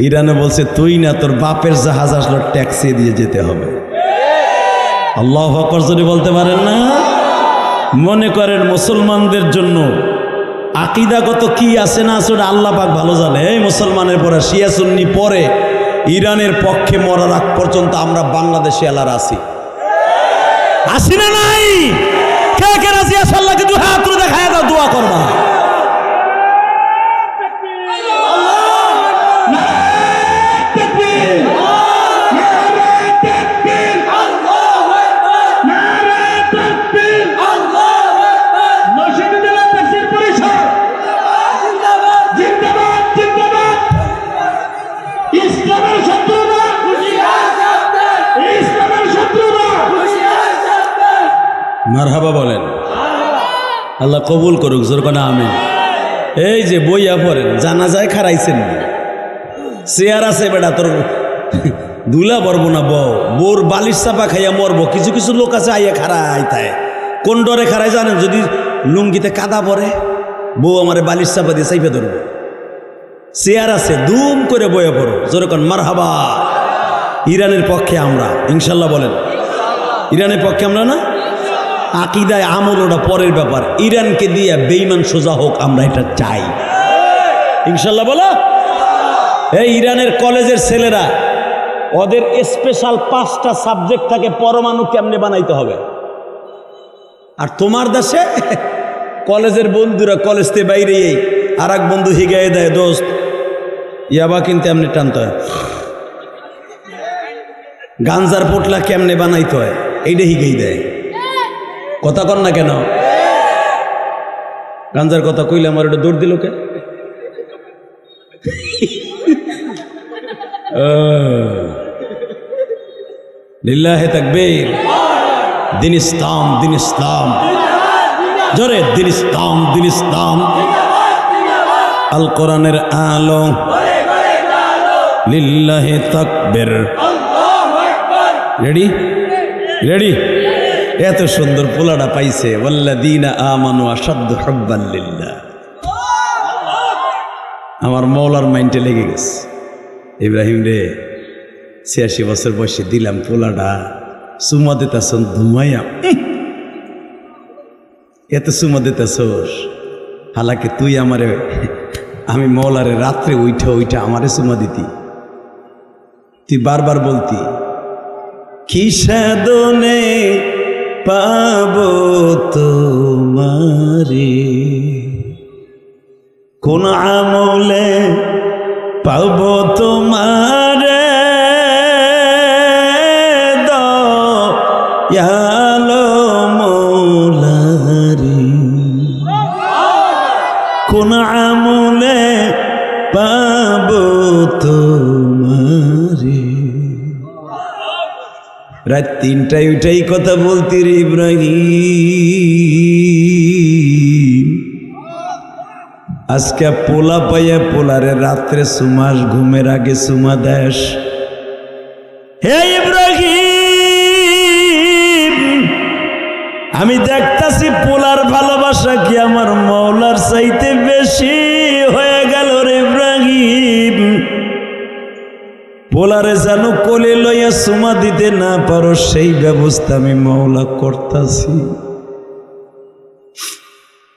ইরানে বলছে তুই না, তোর বাপের জাহাজ আসলো ট্যাক্সি দিয়ে যেতে হবে। আল্লাহু আকবার যদি বলতে পারেন না। মনে করেন মুসলমানদের জন্য আকীদাগত কি আছে না আছে ওটা আল্লাহ পাক ভালো জানে। এই মুসলমানের পরে শিয়া সুন্নি পরে ইরানের পক্ষে মরার আগ পর্যন্ত আমরা বাংলাদেশে এলার আসি না নাই? কে কে রাজি আছে আল্লাহকে দুই হাত তুলে দেখায় দাও, দোয়া করবা। মারহাবা বলেন, আল্লাহ কবুল করুক, জোর কোনা আমিন। এই যে বইয়া পড়েন, জানাজায় খারাইছেন, চেয়ার আছে বেটা তোর দুলা পড়বো না, বোর বালিশ চাপা খাইয়া মরবো। কিছু কিছু লোক আছে আইয়া খারাই তাই, কোন ডরে খারাই জানেন? যদি লুঙ্গিতে কাদা পরে বউ আমারে বালিশ চাপা দিয়ে চাইপে ধরবো। চেয়ার আছে, দুম করে বইয়া পড়ো, জোরে কোন মারহাবা। ইরানের পক্ষে আমরা ইনশাল্লাহ বলেন, ইরানের পক্ষে আমরা না। আকীদায় আমল ওটা পরের ব্যাপার, ইরানকে দিয়ে বেঈমান সোজা হোক আমরা এটা চাই ইনশাল্লাহ বলো। এই ইরানের কলেজের ছেলেরা ওদের স্পেশাল 5টা সাবজেক্ট থাকে, পরমাণু কেমনে বানাইতে হবে। আর তোমার দেশে কলেজের বন্ধুরা কলেজ থেকে বাইরে আর এক বন্ধু হিগাই দেয়, দোস্ত ইয়াবা কিন্তু এমনি টানতে হয়, গাঞ্জার পোটলা কেমনে বানাইতে হয় এইটা হিগাই দেয়। কথা কর না কেন? গাঞ্জার কথা কইলে আমার ওটা দৌড় দিল কে? লিল্লাহে তাকবীর। দিন ইসলাম, দিন ইসলাম, জোরে দিন ইসলাম, দিন ইসলাম। আল কোরআনের আলো, লিল্লাহে তাকবীর। Ready ready. এত সুন্দর পোলাটা পাইছে, ওয়াল্লাযীনা আমানু আশাদ্দু হুব্বান লিল্লাহ। আমার মওলার মাইন্ডে লেগে গেছে। ইব্রাহিম রে 86 বছর বয়সে দিলাম পোলাটা, চুমা দিতেছ ধুমাইয়া, এত চুমা দিতেছস। হালাকি তুই আমারে, আমি মওলারে রাত্রে উইঠা আমারে চুমা দিতি, তুই বারবার বলতি কি সাধনে পাবো তোমারে, কোন আমলে পাবো তোমারে, দয়ালো মওলারে, কোন আমলে পাবো তোমারে। রাত 3টায় উঠাই কথা বলতি রে ইব্রাহিম। আজকে পোলা পাইয়া পোলারে রাত্রে সুমাস, ঘুমের আগে সুমা দেশ। হে ইব্রাহিম, আমি দেখতাছি পোলার ভালোবাসা কি আমার মওলার চাইতে বেশি হয়ে গেল রে ইব্রাহিম। পোলারে যেন কোলে লইয়া সুমা দিতে না পারো সেই ব্যবস্থা আমি মওলা করতাছি।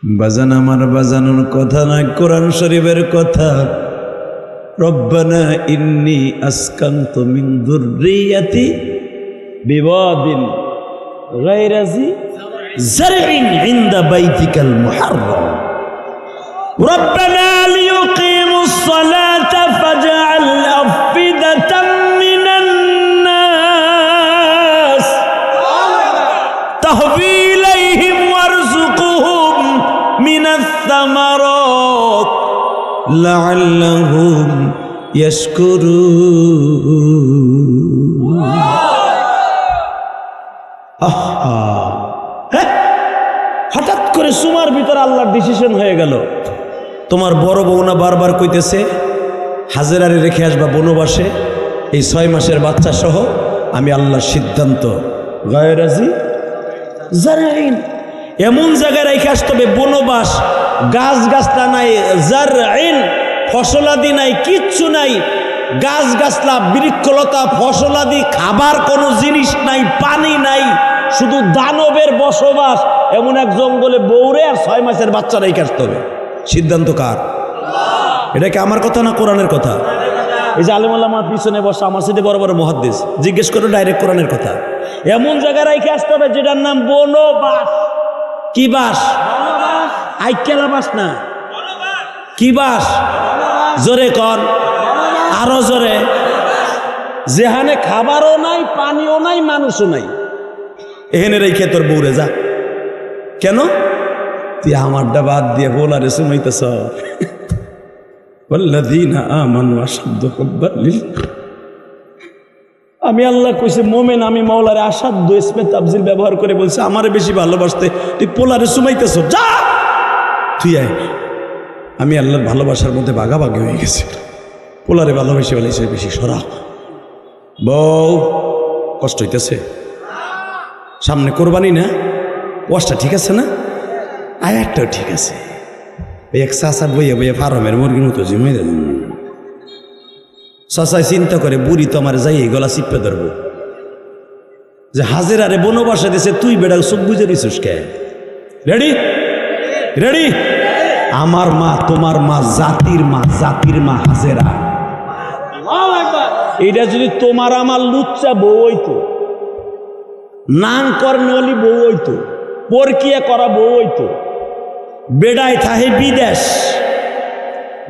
বাজান আমার বাজানোর কথা না, কোরআন শরীফের কথা। রব্বানা ইন্নী আসকানতু মিন যুররিয়াতি বিওয়াদিন গায়রা জি জারইন ইনদা বাইতিকাল মুহাররাম রব্বানা লিয়ুকিমুস সালাতা ফাজআল আফইদাতাম মিনান নাস তাহবি ইলাইহিম ওয়ারযুকহুম মিনাস সামারাত লাআল্লাহুম ইয়াশকুরুন। হঠাৎ করে সুমার ভিতর আল্লাহর ডিসিশন হয়ে গেল। তোমার বড় বউনা বারবার কইতেছে হাজেরারে রেখে আসবা বনবাসে, এই 6 মাসের বাচ্চা সহ। আমি আল্লাহর সিদ্ধান্ত, গায়রাজি জারইন, এমন জায়গায় রেখে আসতে হবে বনবাস, গাছ গাছলা নাই, জারইন ফসলাদি নাই, কিচ্ছু নাই, গাছ গাছলা বৃক্ষলতা ফসলাদি খাবার কোনো জিনিস নাই, পানি নাই, শুধু দানবের বসবাস। এমন এক জঙ্গলে বউরে আর 6 মাসের বাচ্চা রেখে আসতে হবে। সিদ্ধান্ত কার? এটা কি আমার কথা না কোরআনের কথা? এই যে আলেম ওলামা পিছনে বসা আমার সাথে বড় বড় মুহাদ্দিস, জিজ্ঞেস করো ডাইরেক্ট কোরআনের কথা। এমন জায়গায় রেখে আসতে হবে যেটার নাম বনবাস। কি বাস? আইকেলা বাস না, কি বাস? জোরে কর, আরো জোরে। যেখানে খাবারও নাই, পানিও নাই, মানুষও নাই, এখানে রেখে তোর বউরে যা। কেন? তুই আমারটা বাদ দিয়ে বলারে সুমাইতেছ। আমি আল্লাহ কইছে মোমেন, আমি মাওলারে আসাধ্য ইসমে তাফজিল ব্যবহার করে বলছে আমারে বেশি ভালোবাসতে তুই পোলারে সুমাইতেছ, যা তুই আয়। আমি আল্লাহর ভালোবাসার মধ্যে ভাগাভাগি হয়ে গেছি, পোলারে ভালোবেসে বলেছে বেশি সরা। বউ কষ্ট হইতেছে, সামনে কোরবানি না, ওয়াশটা ঠিক আছে না, আয়ারটাও ঠিক আছে। এক চাষা বইয়া বইয়া ফার্মের মুরগির মতো জিমে চাষায় চিন্তা করে বুড়ি তো আমার যাই গলা চিপে ধরবো, যে হাজেরারে বনবাসা দিছে, তুই বেড়া সব বুঝে দিছিস কে? Ready ready? আমার মা, তোমার মা, জাতির মা, জাতির মা হাজেরা। এইটা যদি তোমার আমার লুচ্চা বউ হইতো, নাং কর্ণলি বউ হইতো, পরকিয়া করা বউ হইতো, বেড়ায় থাহে বিদেশ,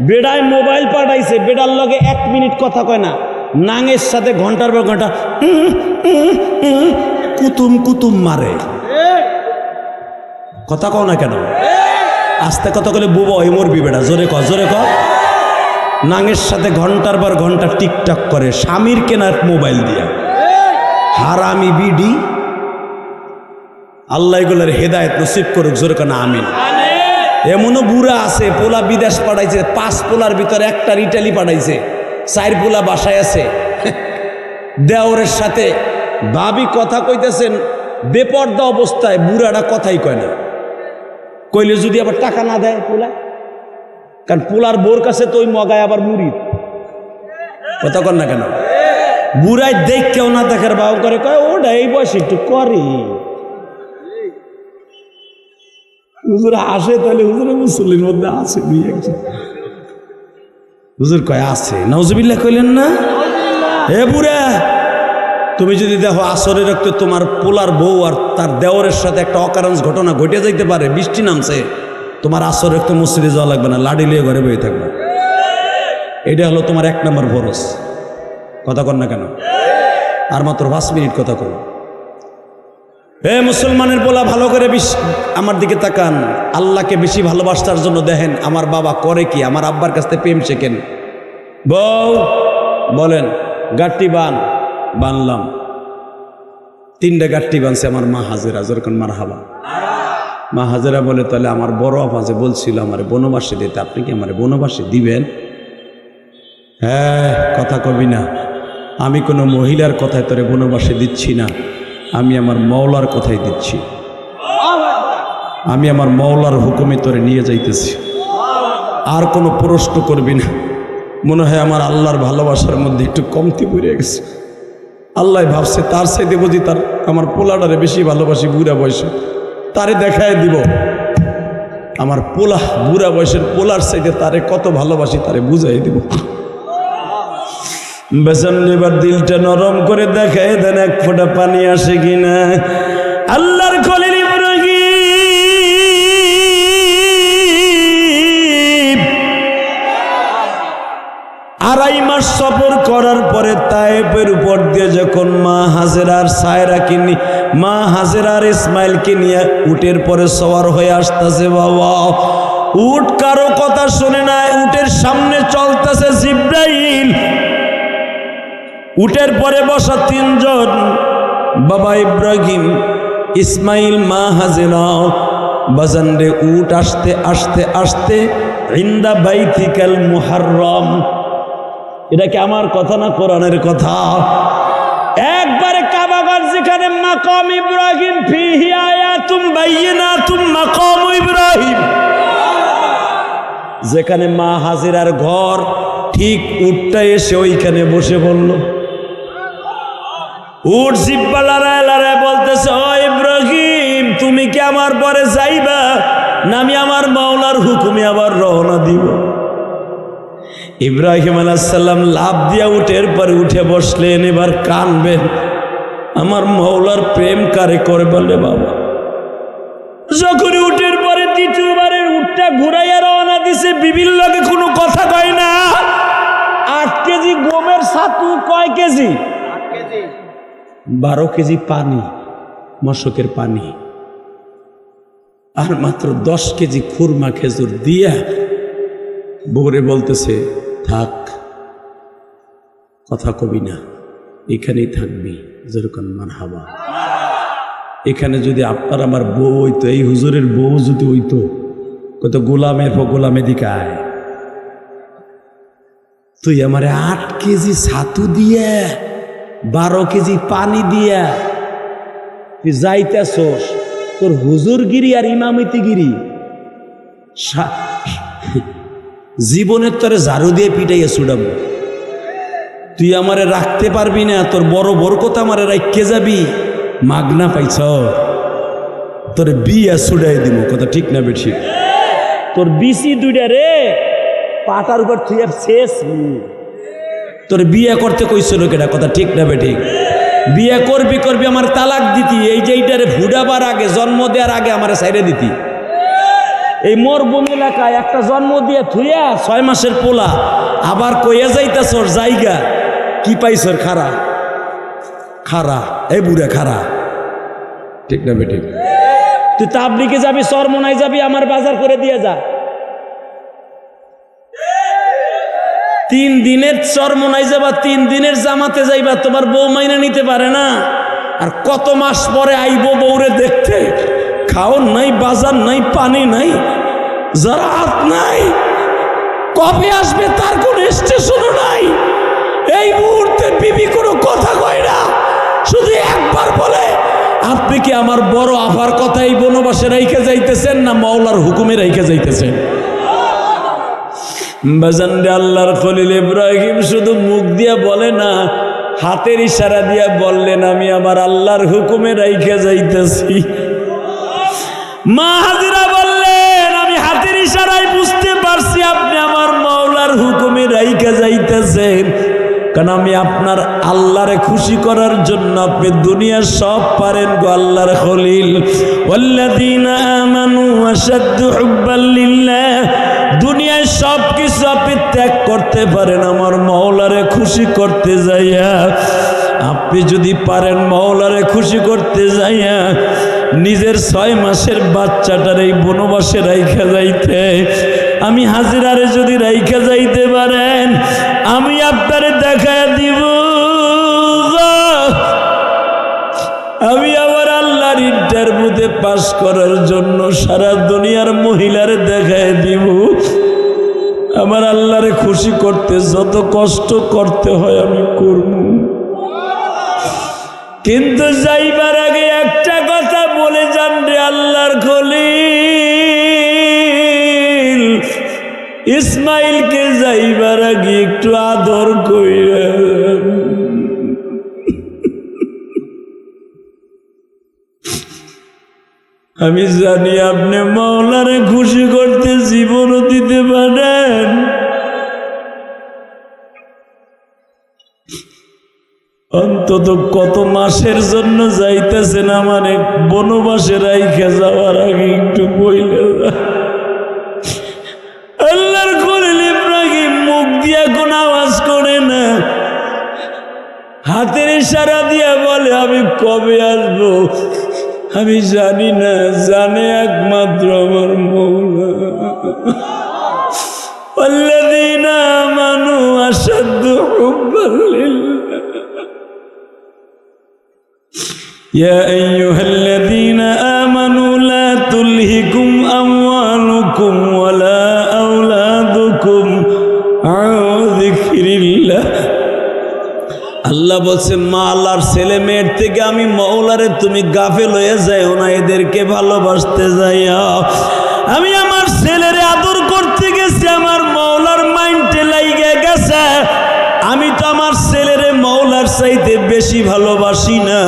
বেড়ায় মোবাইল পাঠাইছে, বেড়ার লগে 1 মিনিট কথা কয় না, নাঙের সাথে ঘন্টার পর ঘন্টা কুতুম কুতুম মারে, কথা কও না কেন? আস্তে কথা বলে বুবা ওই মরবি বেড়া, জোরে ক, জোরে ক। নাঙের সাথে ঘন্টার পর ঘন্টা টিকটক করে স্বামীর কেনার মোবাইল দিয়া, হারামি বিডি। আল্লাহ এগুলোর হেদায়েত নসিব করুক, জোরে কেন আমিন। এমনও বুড়া আছে, পোলা বিদেশ পাঠাইছে, 5 পোলার ভিতরে 1টা ইটালি পাঠাইছে, 4 পোলা বাসায় আছে। দেওরের সাথে ভাবি কথা কইতেছেন বেপর্দা অবস্থায়, বুড়াটা কথাই কয় না, কইলে যদি আবার টাকা না দেয় পোলা, কারণ পোলার বোর কাছে তো ওই মগায় আবার মুড়ি, কথা কর না কেন? বুড়াই দেখ কেউ না দেখার বাউ করে, কয় ওটা এই বয়সে একটু করে। হুজুর আসে, তাহলে হুজুর মুসল্লির মধ্যে আছে 2-1 হুজুর কয় আছে, নাউজুবিল্লাহ কইলেন না? হে বুড়া, তুমি যদি দেখো আসরের রক্তে তোমার পোলার বউ আর তার দেওরের সাথে একটা অকারণ ঘটনা ঘটে যাইতে পারে, বৃষ্টি নামছে, তোমার আসর রক্ত মসজিদে যাওয়া লাগবে না, লাড়ি লিয়ে ঘরে বয়ে থাকবে। এটা হলো তোমার 1 নম্বর ফরজ। কথা কর না কেন? আর মাত্র 5 মিনিট কথা কর। হে মুসলমানের পোলা, ভালো করে আমার দিকে তাকান। আল্লাহকে বেশি ভালোবাসার জন্য দেখেন আমার বাবা করে কি, আমার আব্বার কাছ থেকে প্রেম শেখেন। বউ বলেন গাট্টি বানলাম, 3টা গাট্টি বানছে আমার মা হাজেরা, যেরকম মার হাবা। মা হাজেরা বলে তাহলে আমার বড় আপা যে বলছিল আমার বনবাসে দিতে, আপনি কি আমার বনবাসে দিবেন? হ্যাঁ, কথা কবি না, আমি কোনো মহিলার কথায় তোরে বনবাসে দিচ্ছি না, আমি আমার মওলার কথাই দিচ্ছি। আমি আমার মওলার হুকুমে তোরে নিয়ে যাইতেছি, আর কোনো প্রশ্ন করবি না। মনে হয় আমার আল্লাহর ভালোবাসার মধ্যে একটু কমতি পড়ে গেছে। আল্লাহ ভাবছে তার চাইতে বুঝি তার আমার পোলাটারে বেশি ভালোবাসি, বুড়া বয়সে তারে দেখায় দিব। আমার পোলা বুড়া বয়সের পোলার চাইতে তারে কত ভালোবাসি তারে বুঝাই দিব। বেসন এবার দিলটা নরম করে দেখায় দেন, 1 ফোঁটা পানি আসে কিনা। আল্লাহর খলিল ইব্রাহিম 2.5 মাস সফর করার পরে তায়েফের উপর দিয়ে যখন মা হাজেরার সায়রাকে নিয়ে, মা হাজেরার ইসমাইলকে নিয়ে উটের পরে সওয়ার হয়ে আসতেছে। বাবা, উট কারো কথা শুনে না, উটের সামনে চলতেছে জিব্রাইল, উটের পরে বসা 3 জন, বাবা ইব্রাহিম, ইসমাইল, মা হাজেরা। বাজান রে, উট আসতে আসতে আসতে ইন্দা বাইতিকাল মুহাররম। এটা কি আমার কথা না কোরআনের কথা? একবারে কাবাঘর যেখানে মাকাম ইব্রাহিম, ফিহি আয়াতুম বাইয়িনাতুম মাকাম ইব্রাহিম, যেখানে মা হাজেরার ঘর, ঠিক উটটা এসে ওইখানে বসে বলল। উট জিব্বা লড়ায় লড়ায় বলতেছে, ও ইব্রাহিম, তুমি কি আমার পরে যাইবা না আমি আমার মাওলার হুকুমে আবার রওনা দিব? ইব্রাহিম আলাইহিস সালাম লাফ দিয়া উঠে পরে উঠে বসলেন। এবার কানবেন, আমার মাওলার প্রেম কারে করে বলে বাবা। যখন উঠের পরে দ্বিতীয়বারের উঠটা ঘুরাইয়া রওনা দিছে, বিবির লগে কোনো কথা কয় না। 8 কেজি গমের ছাতু, কয় কেজি? 12 কেজি পানি, মশকের পানি, আর মাত্র 10 কেজি খুরমা খেজুর দিয়া বউরে বলতেছে, থাক, কথা কবি না, এখানেই থাকবি। যেরকম মারহাবা। এখানে যদি আপনার আমার বউ হইতো, এই হুজুরের বউ যদি হইতো, কত গোলামের পর গোলামে দিকে আয়, তুই আমার 8 কেজি ছাতু দিয়া 12 কেজি পানি দিয়া তুই যাইতেছস, তোর হুজুরগিরি আর ইমামিতিগিরি জীবনের তরে ঝাড়ু দিয়ে পিটাইয়া ছুড়াবো। তুই আমারে রাখতে পারবি না, তোর বড় বরকত আমারে রাখতে যাবি, মাগনা পাইছ, তোর বিয়া ছুড়াই দিব। কথা ঠিক না বেঠি? তোর বিসি দুইটা রে পাটার উপর তুই শেষ, তোর বিয়া করতে কইছিল কেটা? কথা ঠিক না বেঠি? বিয়া করবি আমার তালাক দিতি, এই যে এইটারে ভুডাবার আগে, জন্ম দেওয়ার আগে আমার সাইডে দিতি। এই মরুভূমি এলাকায় একটা জন্ম দিয়ে থুইয়া 6 মাসের পোলা আবার কইয়া যাইতাছর জায়গা কি পাইছর? খারা খারা, এই বুড়া খারা, ঠিক না বেঠিক? তুই তাবলিগে যাবি, চরমনায় যাবি, আমার বাজার করে দিয়ে যা। 3 দিনের চরমনায় যাবা, 3 দিনের জামাতে যাইবা, তোমার বউ মাইনা নিতে পারে না। আর কত মাস পরে আইবো বউরে দেখতে, খাওন নাই, বাজার নাই, পানি নাই, জারাত নাই, কবে আসবে তার কোনো স্টেশনও নাই। এই মুহূর্তে বিবি কোনো কথা কয় না, শুধু একবার বলে, আপনি কি আমার বড় আফার কথা এই বনবাসে রাইখে যাইতেছেন না মাওলার হুকুমে রাইখে যাইতেছেন? বাজানরে, আল্লাহর খলিল ইব্রাহিম শুধু মুখ দিয়া বলে না, হাতের ইশারা দিয়া বললেন, আমি আমার আল্লাহর হুকুমে রাইখে যাইতেছি। মা হাজিরা বললেন, আমি হাতের ইশারায় বুঝতে পারছি আপনি আমার মাওলার হুকুমে রাইখে যাইতেছেন, কারণ আমি আপনার আল্লাহরে খুশি করার জন্য আপনি দুনিয়ার সব পারেন গো আল্লাহর খলিল। ওয়াল্লাযীনা আমানু আশাদ্দু হুব্বাল লিল্লাহ, দুনিয়ায় সব কিছু আপনি ত্যাগ করতে পারেন আমার মাওলারে খুশি করতে যাইয়া। আপনি যদি পারেন মাওলারে খুশি করতে যাইয়া নিজের 6 মাসের বাচ্চাটার এই বনবাসে রাইখা যাইতে, আমি হাজিরারে যদি রাইখা যাইতে পারেন, আমি আপনারে দেখা দিব, আমি আমার আল্লাহর ইন্টারভিউতে পাস করার জন্য সারা দুনিয়ার মহিলারে দেখায় দিব। আমার আল্লাহরে খুশি করতে যত কষ্ট করতে হয় আমি করব, কিন্তু যাইবার আগে একটা কথা বলে যান রে আল্লাহর খলিল, ইসমাইলকে যাইবার আগে একটু আদর কইরা। আমি জানি আপনি মাওলারে খুশি করতে জীবনও দিতে পারেন, অন্তত কত মাসের জন্য যাইতেছেন আমার এক বনবাসে রাইখা যাওয়ার আগে একটু বইলে। আল্লাহর খলিল ইব্রাহিম মুখ দিয়া কোন আওয়াজ করে না, হাতের ইশারা দিয়া বলে, আমি কবে আসবো আমি জানি না, জানে একমাত্র আমার মওলা। ওয়াল্লাযীনা আমানু আশাদ্দু হুব্বাল লিল্লাহ, ইয়া আইয়ুহাল্লাযীনা আমানু লা তুলহিকুম আমওয়ালুকুম ওয়ালা আওলাদুকুম আন যিকরিল্লাহ। আল্লাহ বলছেন, মাল আর ছেলে মেয়ের থেকে আমি মাওলারে তুমি গাফেল হয়ে যাও না, এদেরকে ভালোবাসতে যাইয়া। আমি আমার ছেলেরে আদর করতে গেছি, আমার মাওলার মাইন্ডে লাইগা গেছে, আমি তো আমার ছেলেরে মাওলার চাইতে বেশি ভালোবাসি না,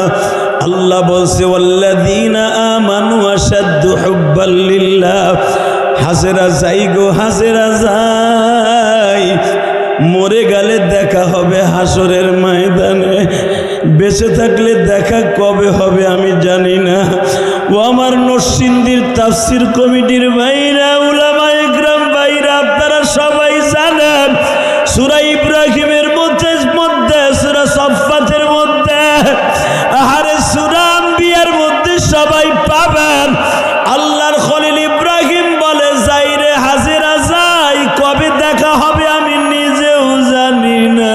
আল্লাহ বলছে ওয়াল্লাযীনা আমানু আশাদ্দু হুব্বাল লিল্লাহ। হাজেরা যাই গো হাজেরা যাই, মরে গেলে দেখা হবে হাসরের ময়দানে, বেঁচে থাকলে দেখা কবে হবে আমি জানি না। ও আমার নরসিংদীর তাফসীর কমিটির ভাইরা, উলামায়ে কেরাম ভাইরা, আপনারা সবাই জানেন সূরা ইব্রাহিমের মধ্যে সূরা সাফফাতের মধ্যে, আহারে সূরা আম্বিয়ার মধ্যে সবাই পাবেন আল্লাহর খলিল ইব্রাহিম বলে যাই রে হাজেরা যাই, কবে দেখা হবে আমি নিজেও জানি না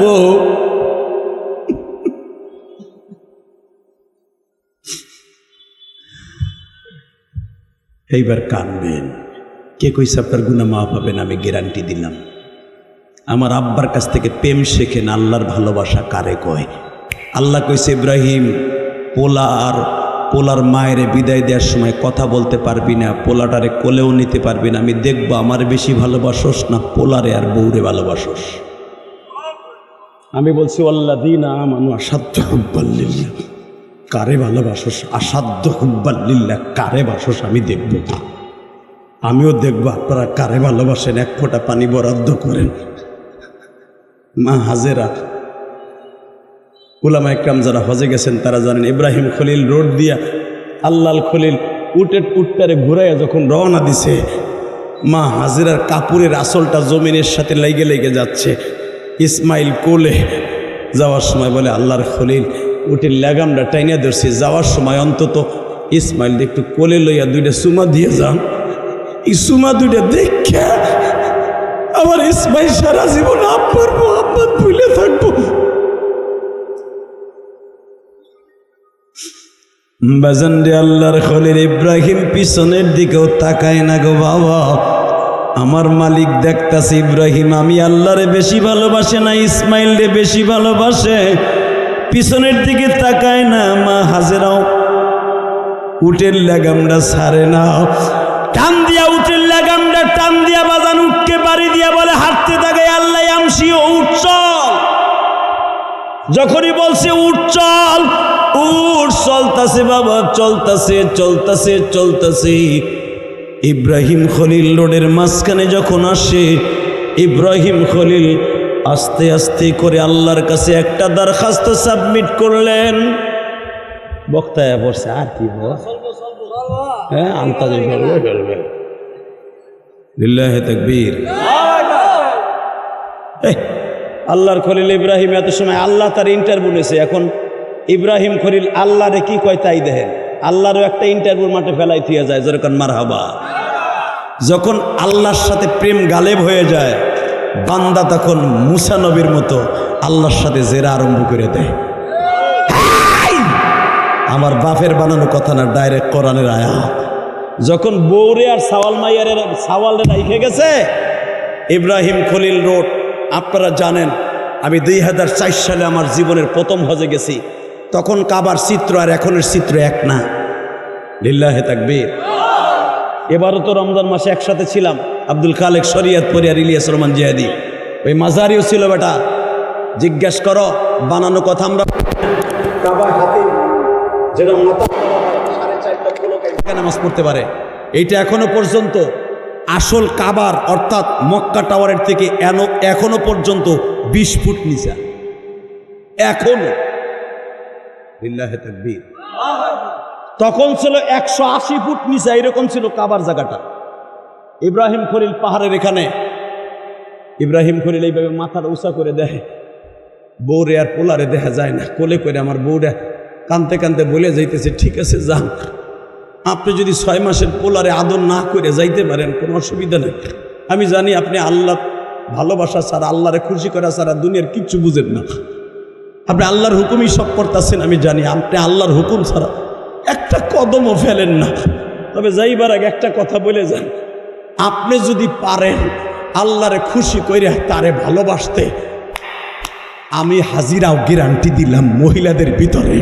গো। এইবার কাঁদবেন। কে কইছে আপনার গুনাহ মাফ হবে না? আমি গ্যারান্টি দিলাম। আমার আব্বার কাছ থেকে প্রেম শেখেন, আল্লাহর ভালোবাসা কারে কয়। আল্লাহ কইছে ইব্রাহিম পোলার মায়ের বিদায় দেওয়ার সময় কথা বলতে পারবি না, পোলাটারে কোলেও নিতে পারবি না, আমি দেখবো আমার বেশি ভালোবাসোস না পোলারে আর বউরে ভালোবাসোস। আমি বলছি ওয়াল্লাযীনা আমানু আশাদ্দু হুব্বাল লিল্লাহ, কারে ভালোবাসোস? আশাদ্দু হুব্বাল লিল্লাহ, কারে বাসোস আমি দেখব, আমিও দেখবো আপনারা কারে ভালোবাসেন। এক ফোঁটা পানি বরাদ্দ করেন। মা হাজেরা, উলামায়ে কেরাম যারা হজে গেছেন তারা জানেন, ইব্রাহিম খলিল রোড দিয়া আল্লাহ খলিল উটটারে ঘুরাইয়া যখন রওনা দিছে, মা হাজেরার কাপড়ের আসলটা জমিনের সাথে লেগে লেগে যাচ্ছে। ইসমাইল কোলে যাওয়ার সময় বলে আল্লাহর খলিল উটের লাগামটা টাইনা ধরছে, যাওয়ার সময় অন্তত ইসমাইল একটু কোলে লইয়া দুইটা সুমা দিয়ে যান। এই সুমা দুইটা দেখা আমার ইসমাইল সারা জীবন আব্বার মোহাম্মদ ভুলে থাকবো। বাজান রে, আল্লাহর খলিল ইব্রাহিম পিছনের দিকেও তাকায় না গো বাবা। আমার মালিক দেখতাছে ইব্রাহিম আমি আল্লাহরে বেশি ভালোবাসে না ইসমাইল রে বেশি ভালোবাসে, পিছনের দিকে তাকায় না। মা হাজেরাও উটের লাগামটা ছাড়ে না, টান দিয়া উটের লাগামটা টান দিয়া বাজান উঠকে বাড়ি দিয়া বলে হাঁটতে থাকে আল্লাহ আমসি ও উঠ চল। যখনই বলছে উঠ চল, উঠ চলতাছে বাবা, চলতাছে চলতাছে চলতাছে। ইব্রাহিম খলিল রোডের মাঝখানে যখন আসে, ইব্রাহিম খলিল আস্তে আস্তে করে আল্লাহর কাছে একটা দরখাস্ত সাবমিট করলেন। বক্তায় পড়ছে আর কি হ্যাঁ আন্তাজে ফেলবে। লিল্লাহি তাকবীর। আল্লাহর খলিল ইব্রাহিম এত সময় আল্লাহ তার ইন্টারভিউ নিয়েছে। এখন ইব্রাহিম খলিল আল্লাহরে কি কয় তাই দেখেন, আল্লাহরও একটা ইন্টারভিউর মাঠে ফেলাই থিয়া যায় যেরকম মারহাবা। যখন আল্লাহর সাথে প্রেম গালেব হয়ে যায়, বান্দা তখন মুসা নবীর মতো আল্লাহর সাথে জেরা আরম্ভ করে দেয়। আমার বাপের বানানো কথা না, ডাইরেক্ট কোরআনের আয়াত। যখন বৌরে আর সাওয়াল মাইয়ারের সাওয়ালে রাইখে গেছে, ইব্রাহিম খলিল রোড, আপনারা জানেন আমি 2004 সালে আমার জীবনের প্রথম হজে গেছি। তখন কাবার চিত্র আর এখনের চিত্র এক না। লিল্লাহি তাকবীর। এবারও তো রমজান মাসে একসাথে ছিলাম, আব্দুল খালেক শরিয়তপুরি আর ইলিয়াস রহমান জিহাদি, ওই মাজারিও ছিল বেটা। জিজ্ঞেস করো বানানো কথা। আমরা কাবার হাতে যেটা মাথা 4.5 লক্ষ লোক নামাজ পড়তে পারে, এইটা এখনো পর্যন্ত আসল কাবার অর্থাৎ মক্কা টাওয়ারের থেকে এখনো পর্যন্ত 20 ফুট নিচা এখনো। লিল্লাহি তাকবীর। তখন ছিল 180 ফুট নিচা, এরকম ছিল কাবার জায়গাটা। ইব্রাহিম খলিল পাহাড়ের এখানে, ইব্রাহিম খলিল এইভাবে মাথাটা উঁচা করে দেয়, বউরে আর পোলারে দেখা যায় না, কোলে করে আমার বউরা কানতে কানতে বলে যাইতেছে ঠিক আছে যান, আপনি যদি 6 মাসের পোলারে আদর না করে যাইতে পারেন কোনো অসুবিধা নেই। আমি জানি আপনি আল্লাহ ভালোবাসা ছাড়া, আল্লাহরে খুশি করা ছাড়া দুনিয়ার কিচ্ছু বুঝেন না। আপনি আল্লাহর হুকুমই সব করতেছেন আমি জানি, আপনি আল্লাহর হুকুম ছাড়া একটা কদমও ফেলেন না। তবে যাইবার আগে একটা কথা বলে যান, আপনি যদি পারেন আল্লাহরে খুশি করে তারে ভালোবাসতে, আমি হাজিরাও গ্যারান্টি দিলাম মহিলাদের ভিতরে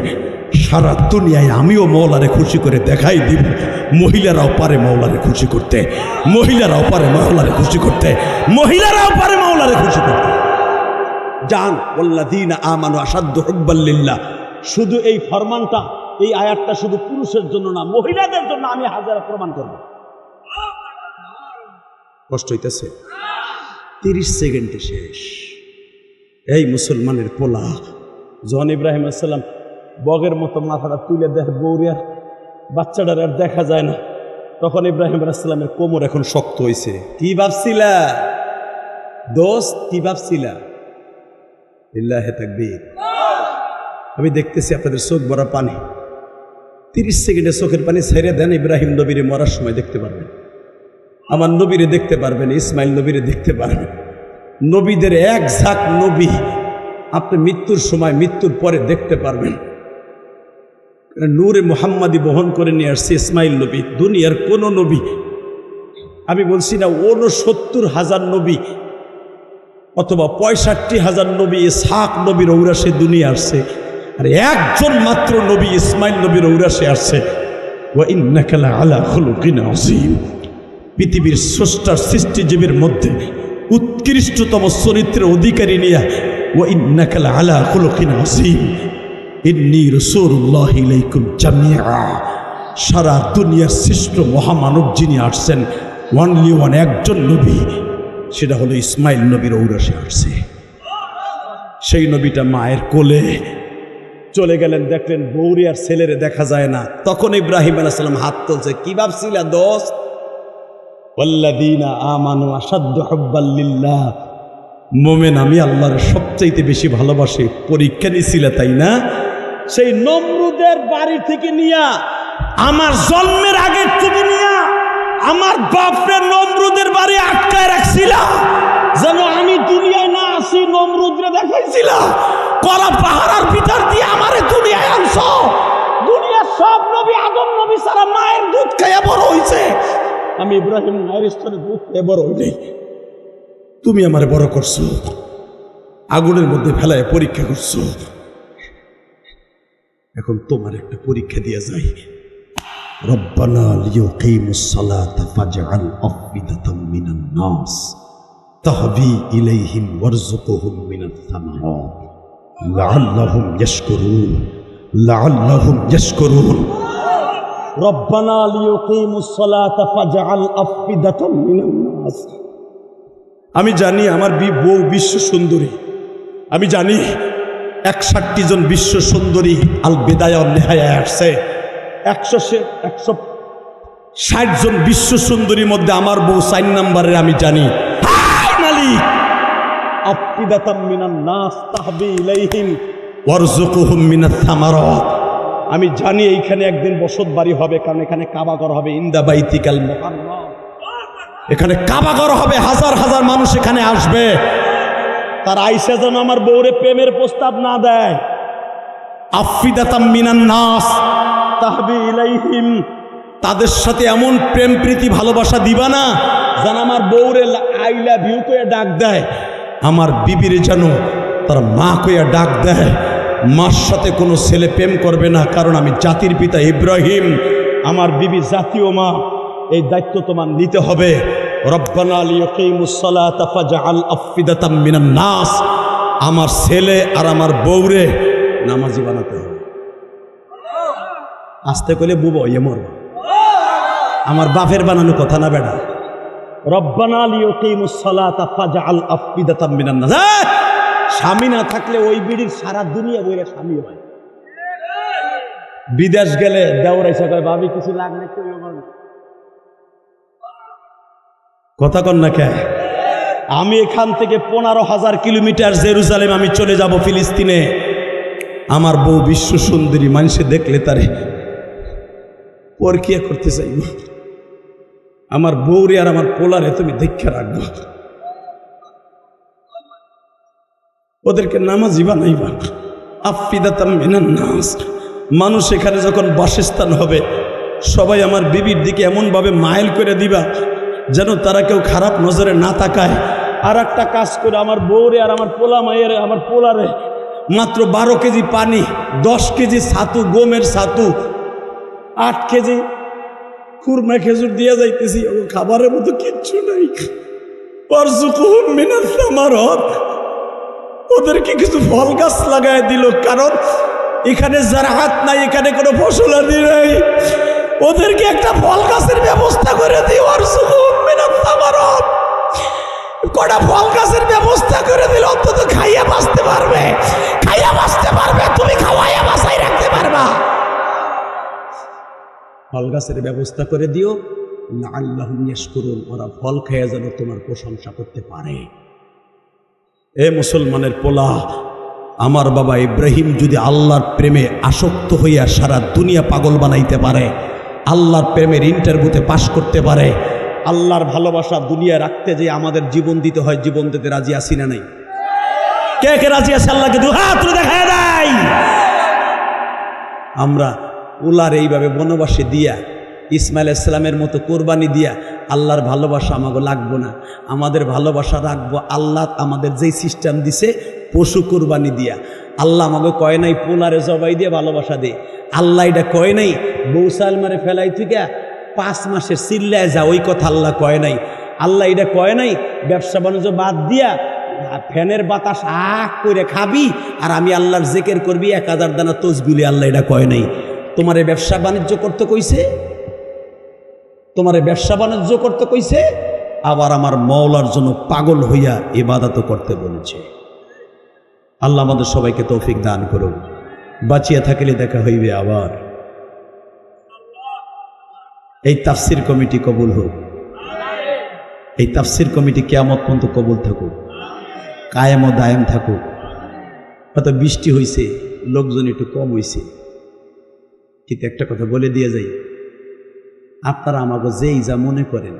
সারা দুনিয়ায় আমিও মওলারে খুশি করে দেখাই দিব। মহিলারাও পারে মওলারে খুশি করতে, মহিলারাও পারে মওলারে খুশি করতে, মহিলারাও পারে মওলারে খুশি করতে। জান ওয়াল্লাযীনা আমানু আশাদ্দু হুব্বাল লিল্লাহ, শুধু এই ফরমানটা, এই আয়াতটা শুধু পুরুষের জন্য না, মহিলাদের জন্য আমি হাজারা প্রমাণ করব। কষ্ট হইতেছে? 30 সেকেন্ডে শেষ। এই মুসলমানের পোলা যখন ইব্রাহিম আলাইহিস সালাম বগের মতো মাথাটা তুলে দেখে বৌরিয়ার বাচ্চাটার আর দেখা যায় না, তখন ইব্রাহিম আলাইহিস সালামের কোমর এখন শক্ত হয়েছে। কি ভাবছিলা দোস্ত, কি ভাবছিলা? লিল্লাহি তাকবীর। আমি দেখতেছি আপনাদের চোখ ভরা পানি। 30 সেকেন্ডে চোখের পানি ছেড়ে দেন, ইব্রাহিম নবীরে মরার সময় দেখতে পারবেন, আমার নবীরে দেখতে পারবেন, ইসমাইল নবীরে দেখতে পারবেন। নবীদের এক ঝাঁক নবী আপনি মৃত্যুর সময়, মৃত্যুর পরে দেখতে পারবেন। নূরে মুহাম্মাদি বহন করে নিয়ে আসছে ইসমাইল নবী। দুনিয়ার কোন নবী, আমি বলছি না 69,000 নবী অথবা 65,000 নবী ইসহাক নবীর ঔরাসে দুনিয়া আসছে, আর একজন মাত্র নবী ইসমাইল নবীর ঔরাসে আসছে। ওয়া ইন্নাকা লাআলা খুলুকিন আযীম। পৃথিবীর স্রষ্টার সৃষ্টিজীবীর মধ্যে উৎকৃষ্টতম চরিত্রের অধিকারী নিয়া ওয়া ইন্নাকা লাআলা খুলুকিন আযীম। ইন্নী রাসূলুল্লাহি ইলাইকুম জামিআ। সারা দুনিয়ার শ্রেষ্ঠ মহামানব যিনি আসছেন, ওয়ানলি ওয়ান, একজন নবী, সেটা হলো ইসমাইল নবীর ঔরসে আসছে। সেই নবীটা মায়ের কোলে চলে গেলেন, দেখলেন বৌরি আর ছেলেরে দেখা যায় না। তখন ইব্রাহিম আলাইহিস সালাম হাত তুলছে। কি ভাবছিলা দোস্ত? ওয়াল্লাযীনা আমানু আশাদ্দু হুব্বাল লিল্লাহ। মোমেন আমি আল্লাহর সবচাইতে বেশি ভালোবাসি। পরীক্ষা নিছিল, তাই না? সেই নমরুদের বাড়ি থেকে নিয়া, আমার জন্মের আগের থেকে নিয়া আমার বাপরে নমরুদের বাড়ি আটকায় রাখছিল, যেন আমি দুনিয়ায় না আসি। নমরুদরে দেখাইছিল কলা পাহাড়ের ভিতর দিয়ে আমারে দুনিয়ায় আনছ। দুনিয়ার সব নবী আদম নবী সারা মায়ের দুধ খাইয়া বড় হইছে, আমি ইব্রাহিম মায়ের স্তনে দুধ খেয়ে বড় হই নাই। তুমি আমারে বড় করছো, আগুনের মধ্যে ফেলায় পরীক্ষা করছো। এখন তোমার একটা পরীক্ষা দিয়ে যাই। রব্বানা লিয়ুকিমুস সালাতা ফাজআল আফইদাতাম মিনান নাস তাহবি ইলাইহিম ওয়ারযুকহুম মিনাত থামারাত লাআল্লাহুম ইয়াশকুরুন, লাআল্লাহুম ইয়াশকুরুন। রব্বানা লিয়ুকিমুস সালাতা ফাজআল আফইদাতাম মিনান নাস। আমি জানি আমার বউ বিশ্ব সুন্দরী, আমি জানি 61 জন বিশ্ব সুন্দরী আল বিদায়া ওয়ান নিহায়া আসছে। 160 জন বিশ্ব সুন্দরীর মধ্যে আমার বউ 4 নম্বরের। আমি জানি মালিক আফইদাতাম মিনান নাস তাহবি ইলাইহিম ওয়ারযুকহুম মিনাত থামারাত। আমি জানি এইখানে একদিন বসত বাড়ি হবে, কারণ এখানে কাবাঘর হবে। ইনদা বাইতিকাল মুহাররাম, এখানে কাবাঘর হবে, হাজার হাজার মানুষ এখানে আসবে। তার আইসা যেন আমার বউরে প্রেমের প্রস্তাব না দেয়। আফইদাতাম মিনান নাস তাহবি ইলাইহিম, তাদের সাথে এমন প্রেম প্রীতি ভালোবাসা দিবা না যেন আমার বউরে আই লাভ ইউ কইয়া ডাক দেয়, আমার বিবির যেন তার মা কইয়া ডাক দেয়। মার সাথে কোনো ছেলে প্রেম করবে না, কারণ আমি জাতির পিতা ইব্রাহিম, আমার বিবি জাতীয় মা। এই দায়িত্ব তোমার নিতে হবে। রব্বানা লিয়ুকিমুস সালাতা ফাজআল আফইদাতাম মিনান নাস, আমার ছেলে আর আমার বউরে নামাজি বানাতে হবে। আস্তে কইলে বুবো ইয়ে মরবা, আমার বাপের বানানো কথা না বেটা। রব্বানা লিয়ুকিমুস সালাতা ফাজআল আফইদাতাম মিনান নাস। স্বামী না থাকলে ওই বিড়ির সারা দুনিয়া বইরা স্বামী হয়। বিদেশ গেলে দেওরাইছে কয় ভাবি কিছু লাগলে কইও না, কথা কন না কে? আমি এখান থেকে 15,000 কিলোমিটার জেরুজালেম আমি চলে যাব ফিলিস্তিনে। আমার বউ বিশ্ব সুন্দরী, মানুষে দেখলে তারে পরকিয়া করতে চাইব। আমার বউরে আর আমার পোলারে তুমি দেখে রাখবো, ওদেরকে নামাজি বানাইবা। আফইদাতাম মিনান নাস, মানুষ এখানে যখন বাসস্থান হবে সবাই আমার বিবির দিকে এমনভাবে মাইল করে দিবা যেন তারা কেউ খারাপ নজরে না তাকায়। আর একটা কাজ করে আমার বউরে আর আমার পোলা মায়ের, আমার পোলারে মাত্র 12 কেজি পানি, 10 কেজি ছাতু, গমের ছাতু, 8 কেজি খুরমা খেজুর দিয়ে যাইতেছি। খাবারের মতো কিচ্ছু নাই। ওয়ারযুকহুম মিনাত থামারাত, ওদেরকে কিছু ফল গাছ লাগায় দিল, কারণ এখানে জারাহাত নাই, এখানে কোনো ফসলাদি নাই, ওদেরকে একটা ফল গাছের ব্যবস্থা করে দিও। আর কটা ফল গাছের ব্যবস্থা করে দিলে অন্তত খাইয়া বাঁচতে পারবে, খাইয়া বাঁচতে পারবে, তুমি খাওয়াইয়া বাঁচাই রাখতে পারবা। ফল গাছের ব্যবস্থা করে দিও, লাআল্লাহুম ইয়াশকুরুন, ওরা ফল খেয়ে যেন তোমার প্রশংসা করতে পারে। এ মুসলমানের পোলা, আমার বাবা ইব্রাহিম যদি আল্লাহর প্রেমে আসক্ত হইয়া সারা দুনিয়া পাগল বানাইতে পারে, আল্লাহর প্রেমের ইন্টারভিউতে পাশ করতে পারে, আল্লাহর ভালোবাসা দুনিয়া রাখতে যে আমাদের জীবন দিতে হয়, জীবন দিতে রাজি আছি না নাই? কে কে রাজি আছে? আল্লাহকে দুহাত তুলে দেখায় দেয়। আমরা উলার এইভাবে বনবাসে দিয়া, ইসমাইল ইসলামের মতো কোরবানি দিয়া আল্লাহর ভালোবাসা আমাকে লাগবো না, আমাদের ভালোবাসা রাখবো আল্লাহ আমাদের যেই সিস্টেম দিছে পশু কোরবানি দিয়া। আল্লাহ আমাকে কয় নাই পোলারে জবাই দিয়ে ভালোবাসা দে, আল্লাহ এটা কয় নাই বউ সালমারে ফেলাই থেকে 5 মাসের চিল্লায় যা, ওই কথা আল্লাহ কয় নাই। আল্লাহ এটা কয় নাই ব্যবসা বাণিজ্য বাদ দিয়া ফ্যানের বাতাস আখ করে খাবি আর আমি আল্লাহর জিকির করবি 1000 দানা তসবিলে, আল্লাহ এটা কয় নাই। তোমারে ব্যবসা বাণিজ্য করতে কইছে, তোমারে ব্যবসা বাণিজ্য করতে কইছে, আবার আমার মওলার জন্য পাগল হইয়া ইবাদত করতে বলেছে। আল্লাহ আমাদের সবাইকে তৌফিক দান করুন। বাঁচিয়া থাকিলে দেখা হইবে আবার। এই তাফসির কমিটি কবুল হোক, এই তাফসির কমিটি কিয়ামত পর্যন্ত কবুল থাকুক, কায়েম ও দায়েম থাকুক। হয়তো বৃষ্টি হইছে, লোকজন একটু কম হইছে, কিন্তু একটা কথা বলে দিয়ে যাই, আপনারা আমাকে যেই যা মনে করেন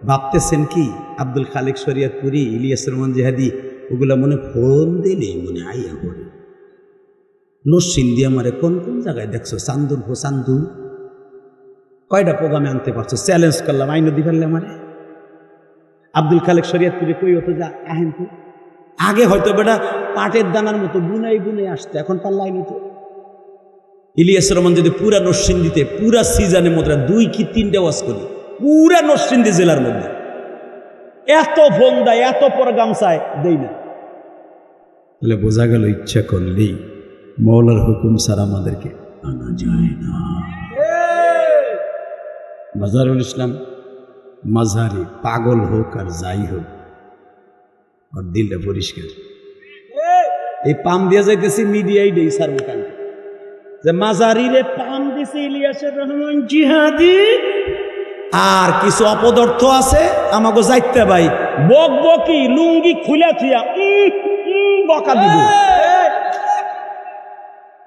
ভাবতেছেন কি আব্দুল খালেক শরিয়তপুরি, ইলিয়াস রহমান জিহাদি ওগুলা মনে ফোন দিলে মনে আইয়া পড়ে। নসিন দিয়ে আমারে কোন কোন জায়গায় দেখছো, চান্দুর হো চান্দু, কয়টা প্রোগ্রামে আনতে পারছো, চ্যালেঞ্জ করলাম আইন দি ফেললে আমারে। আব্দুল খালেক শরিয়তপুরি কই হতো যা আহেন তো, আগে হয়তো বেটা পাটের দানার মতো বুনাই বুনে আসতো, এখন পাল্লাই নিত। ইলিয়াস রহমান যদি পুরা নরসিংদীতে পুরা সিজনের মধ্যে 2 কি 3টে ওয়াজ করি, পুরা নরসিংদী জেলার মধ্যে এত ফোন দেয়, এত প্রোগ্রাম চায়, দেই না। তাহলে বোঝা গেল ইচ্ছা করলেই মওলার হুকুম ছাড়া আমাদেরকে আনা যায় না। মাজারুল ইসলাম মাঝারি পাগল হোক আর যাই হোক, আর দিলটা পরিষ্কার। এই পাম দিয়ে যাইতেছি মিডিয়াই দেই সার্বকান যে মাজারিরে পাম দিছে ইলিয়াসের রহমান জিহাদি, আর কিছু অপদার্থ আছে আমাকে যাইতে ভাই বক বকি লুঙ্গি খুলে থুয়া বকা দিব,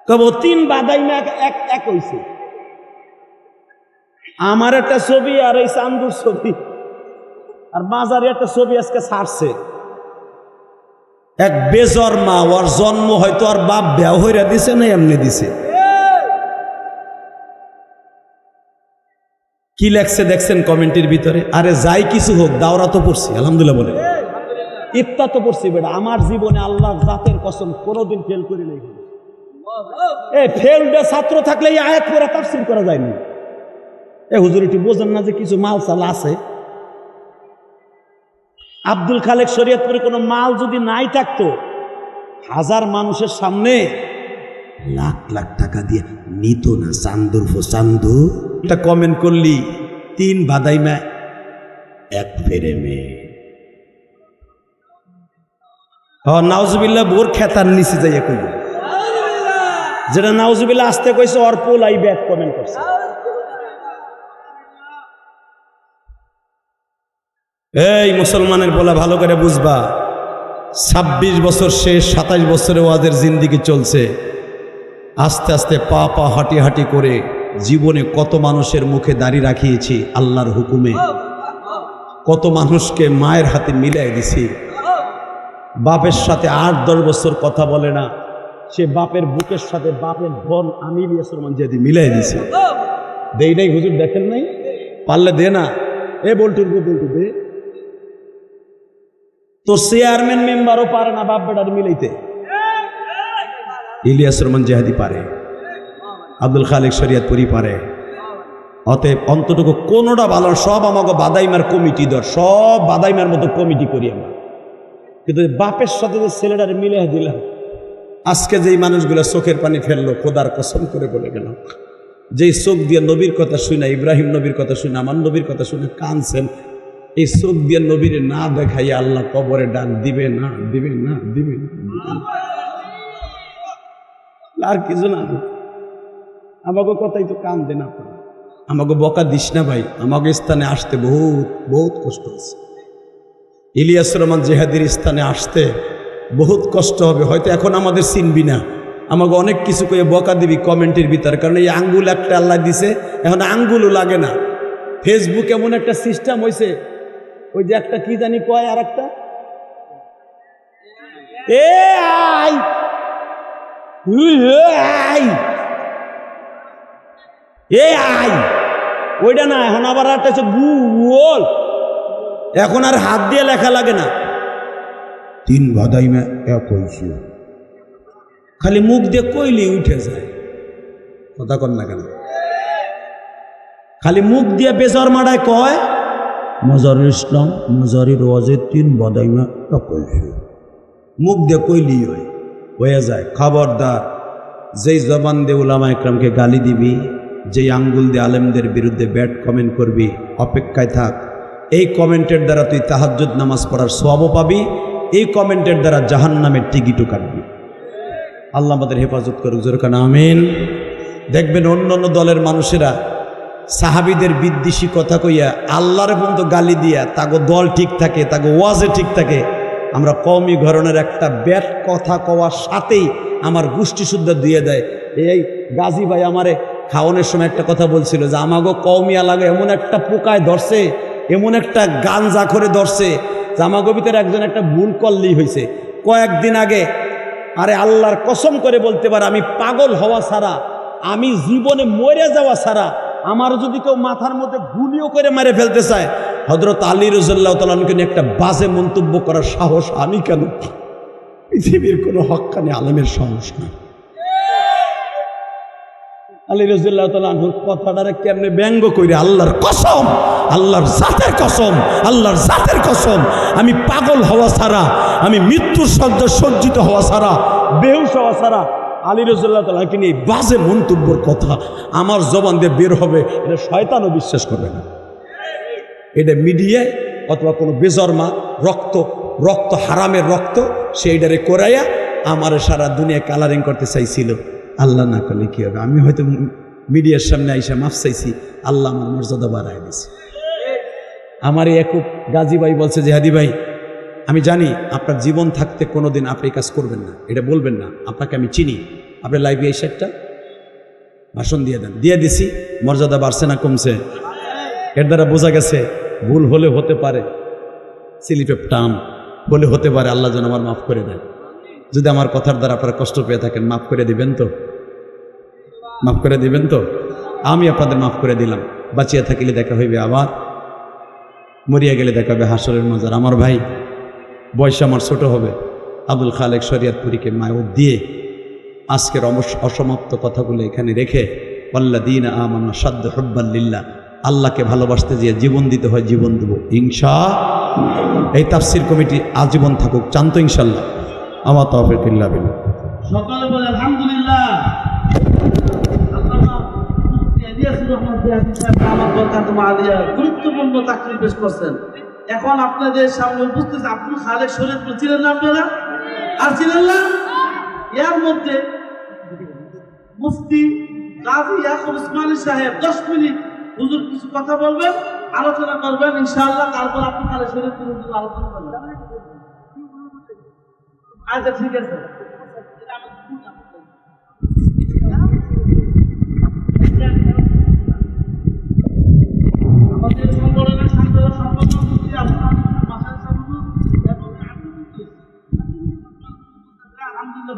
কব 3 বাদাই না এক হইছে। আমার একটা ছবি আর এই চান্দুর ছবি আর মাজারি একটা ছবি আজকে ছাড়ছে। এক বেজর মা, ওর জন্ম হয়তো আর বাপ বেয়া হইরা দিছে না এমনি দিছে। কি লেখছে দেখছেন কমেন্টের ভিতরে? আরে যাই কিছু হোক, দাওরা তো পড়ছি আলহামদুলিল্লাহ বলে, ইফতা তো পড়ছি বেটা। আমার জীবনে আল্লাহর জাতের কসম কোনোদিন ফেল করি নাই। এই ফেলডে ছাত্র থাকলে এই আয়াত পড়া তাফসীর করা যায়নি। এ হুজুর একটু বোঝেন না যে কিছু মাল চাল আছে। আব্দুল খালেক শরিয়তপুরে কোনো মাল যদি নাই থাকতো, 1000 মানুষের সামনে লাখ লাখ টাকা দিয়ে নিত না। চান্দুর ফো চান্দু একটা কমেন্ট করলি 3 বাদাইমা 1 ফেরে মে। নাউজুবিল্লাহ বোর খেতার নিচে যাইয়া কইল, যেটা নাউজুবিল্লাহ আসতে কইছে ওর পোলাই ব্যাক কমেন্ট করছে। এই মুসলমানের বলা ভালো করে বুঝবা, 26 বছর শেষ, 27 বছরে ওয়াজের জিন্দিগি চলছে। আস্তে আস্তে পা পা হাঁটি হাঁটি করে জীবনে কত মানুষের মুখে দাড়ি রাখিয়েছি আল্লাহর হুকুমে, কত মানুষকে মায়ের হাতে মিলাই দিছি। বাপের সাথে 8-10 বছর কথা বলে না, সে বাপের বুকের সাথে বাপের বোন আমি ইলিয়াস রহমান জিহাদি মিলাই দিছি। দেই নাই হুজুর, দেখেন নাই? পারলে দে না, এ বল্টুর বল্টু দে। তো চেয়ারম্যান মেম্বারও পারে না বাপ বেটার মিলাইতে, ইলিয়াস রহমান জিহাদি পারে, আব্দুল খালেক শরিয়তপুরি পারে। অতএব অন্তটুকু কোনোটা ভালো, সব আমাকে বাদাইমার কমিটি দর, সব বাদাইমার মতো কমিটি করি আমরা। কিন্তু বাপের সাথে যে ছেলেটার মিলে দিলাম, আজকে যেই মানুষগুলো চোখের পানি ফেললো, খোদার কসম করে বলে গেল, যেই চোখ দিয়ে নবীর কথা শুনে, ইব্রাহিম নবীর কথা শুনে, আমার নবীর কথা শুনে কাঁদছেন, এই চোখ দিয়ে নবীরে না দেখাইয়া আল্লাহ কবরে ডাক দিবে না, দিবে না, দিবে না। আর কিছু না, আমাকে কথাই তো কান দেন আপনারা, আমাকে বকা দিস না ভাই। আমাকে স্থানে আসতে বহুত বহুত কষ্ট আছে। ইলিয়াস রহমান জেহাদির স্থানে আসতে বহুত কষ্ট হবে। হয়তো এখন আমাদের চিনবি না, আমাকে অনেক কিছু করে বকা দিবি কমেন্টের ভিতরে, কারণ এই আঙ্গুল একটা আল্লাহ দিছে, এখন আঙ্গুলও লাগে না। ফেসবুক এমন একটা সিস্টেম হয়েছে, ওই যে একটা কি জানি কয়, আর একটা ওইটা না, এখন আবার একটা হচ্ছে গুগল। এখন আর হাত দিয়ে লেখা লাগে না, 3 ভাদাই মে এক হইছে, খালি মুখ দিয়ে কইলি উঠে যায়। কথা কন না কেন? খালি মুখ দিয়ে বেজার মারায় কয় মজারুল ইসলাম মজারির ওয়াজে 3 ভাদাই মে এক হইছে, মুখ দিয়ে কইলি হয়ে যায়। খবরদার, যেই জবান দিয়ে উলামা ইকরামকে গালি দিবি, যেই আঙ্গুল দিয়ে আলেমদের বিরুদ্ধে ব্যাড কমেন্ট করবি, অপেক্ষায় থাক। এই কমেন্টের দ্বারা তুই তাহাজ্জুদ নামাজ পড়ার সওয়াবও পাবি, এই কমেন্টের দ্বারা জাহান্নামের টিকিটও কাটবি। আল্লাহ আমাদের হেফাজত করুক, জোরে কানা আমিন। দেখবেন অন্য অন্য দলের মানুষেরা সাহাবীদের বিদ্বেষী কথা কইয়া আল্লাহর পর্যন্ত গালি দিয়া তাগো দল ঠিক থাকে, তাগো ওয়াজে ঠিক থাকে। আমরা কওমি ঘরনের একটা ব্যাড কথা কওয়ার সাথেই আমার গোষ্ঠী শুদ্ধ দিয়ে দেয়। এই গাজী ভাই আমারে খাওয়ানোর সময় একটা কথা বলছিল যে আমাগো কওমি এলাকা এমন একটা পোকায় ধরছে, এমন একটা গাঞ্জা করে ধরছে যে আমাগো ভিতরে একজন একটা ভুল করলেই হয়েছে। কয়েকদিন আগে, আরে আল্লাহর কসম করে বলতে পারে, আমি পাগল হওয়া ছাড়া, আমি জীবনে মরে যাওয়া ছাড়া, আমার যদি কেউ মাথার মধ্যে গুলিও করে মেরে ফেলতে চায়, হযরত আলী রাদিয়াল্লাহু তাআলা আনহু নিয়ে একটা বাজে মন্তব্য করার সাহস আমি কেন? পৃথিবীর কোনো হক্কানি আলেমের সাহস না। আলী রাদিয়াল্লাহু তাআলা আনহুর কথাটারে কেমনে ব্যঙ্গ কইরে, আল্লাহর কসম, আল্লাহর জাতের কসম, আল্লাহর জাতের কসম, আমি পাগল হওয়া ছাড়া, আমি মৃত্যুর শয্যা সজ্জিত হওয়া ছাড়া, বেহুশ হওয়া ছাড়া আলী রাদিয়াল্লাহু তাআলাকে নিয়ে বাজে মন্তব্যের কথা আমার জবান দিয়ে বের হবে, এটা শয়তানও বিশ্বাস করবে না। এটা মিডিয়ায় অথবা কোনো বেজরমা রক্ত হারামের রক্ত সেইটারে করাইয়া আমার সারা দুনিয়া কালারিং করতে চাইছিল। আল্লাহ না করলে কি হবে? আমি হয়তো মিডিয়ার সামনে আইসা মাফ চাইছি, আল্লাহ আমার মর্যাদা বাড়ায় দিয়েছে। আমার এই একুব গাজী ভাই বলছে যে হাদি ভাই, আমি জানি আপনার জীবন থাকতে কোনোদিন আপনি কাজ করবেন না, এটা বলবেন না, আপনাকে আমি চিনি, আপনি লাইভে এসে একটা ভাষণ দিয়ে দেন। দিয়ে দিছি, মর্যাদা বাড়ছে না কমছে? এর দ্বারা বোঝা গেছে ভুল হলে হতে পারে, স্লিপে টান হলে হতে পারে, আল্লাহ যেন আমার মাফ করে দেন। যদি আমার কথার দ্বারা আপনারা কষ্ট পেয়ে থাকেন, মাফ করে দিবেন তো? মাফ করে দিবেন তো? আমি আপনাদের মাফ করে দিলাম। বাঁচিয়ে থাকিলে দেখা হইবে আবার, মরিয়া গেলে দেখা হবে হাসরের মজার। আমার ভাই বয়স আমার ছোট হবে, আবুল খালেক শরিয়তপুরীকে মায়ও দিয়ে আজকের অসমাপ্ত কথাগুলো এখানে রেখে, ওয়াল্লাযীনা আমানু আশাদ্দু হুব্বান লিল্লাহ, আল্লাহকে ভালোবাসতে যে জীবন দিতে হয়, জীবন দেব ইনশাআল্লাহ। এই তাফসীর কমিটি আজীবন থাকুক, চান তো ইনশাআল্লাহ? আমার তৌফিক ইল্লা বিল্লাহ। সকালে বলে আলহামদুলিল্লাহ। গুরুত্বপূর্ণ তাকরীর পেশ করছেন। এখন আপনাদের সামনে উপস্থিত আব্দুল খালেক শরীয়তপুর, ছিলেন না আপনারা? আর ছিলেন না? এর মধ্যে মুফতি গাজী ইয়াকুব ইসমাইল সাহেব 10 মিনিট হুজুর কিছু কথা বলবেন, আলোচনা করবেন ইনশাআল্লাহ। তারপর আপনি খালেক শরীয়তপুর হুজুর আলোচনা করবেন। আচ্ছা ঠিক আছে। আমাদের সংগঠনের সাধারণ সম্পাদক আলহামদুলিল্লাহ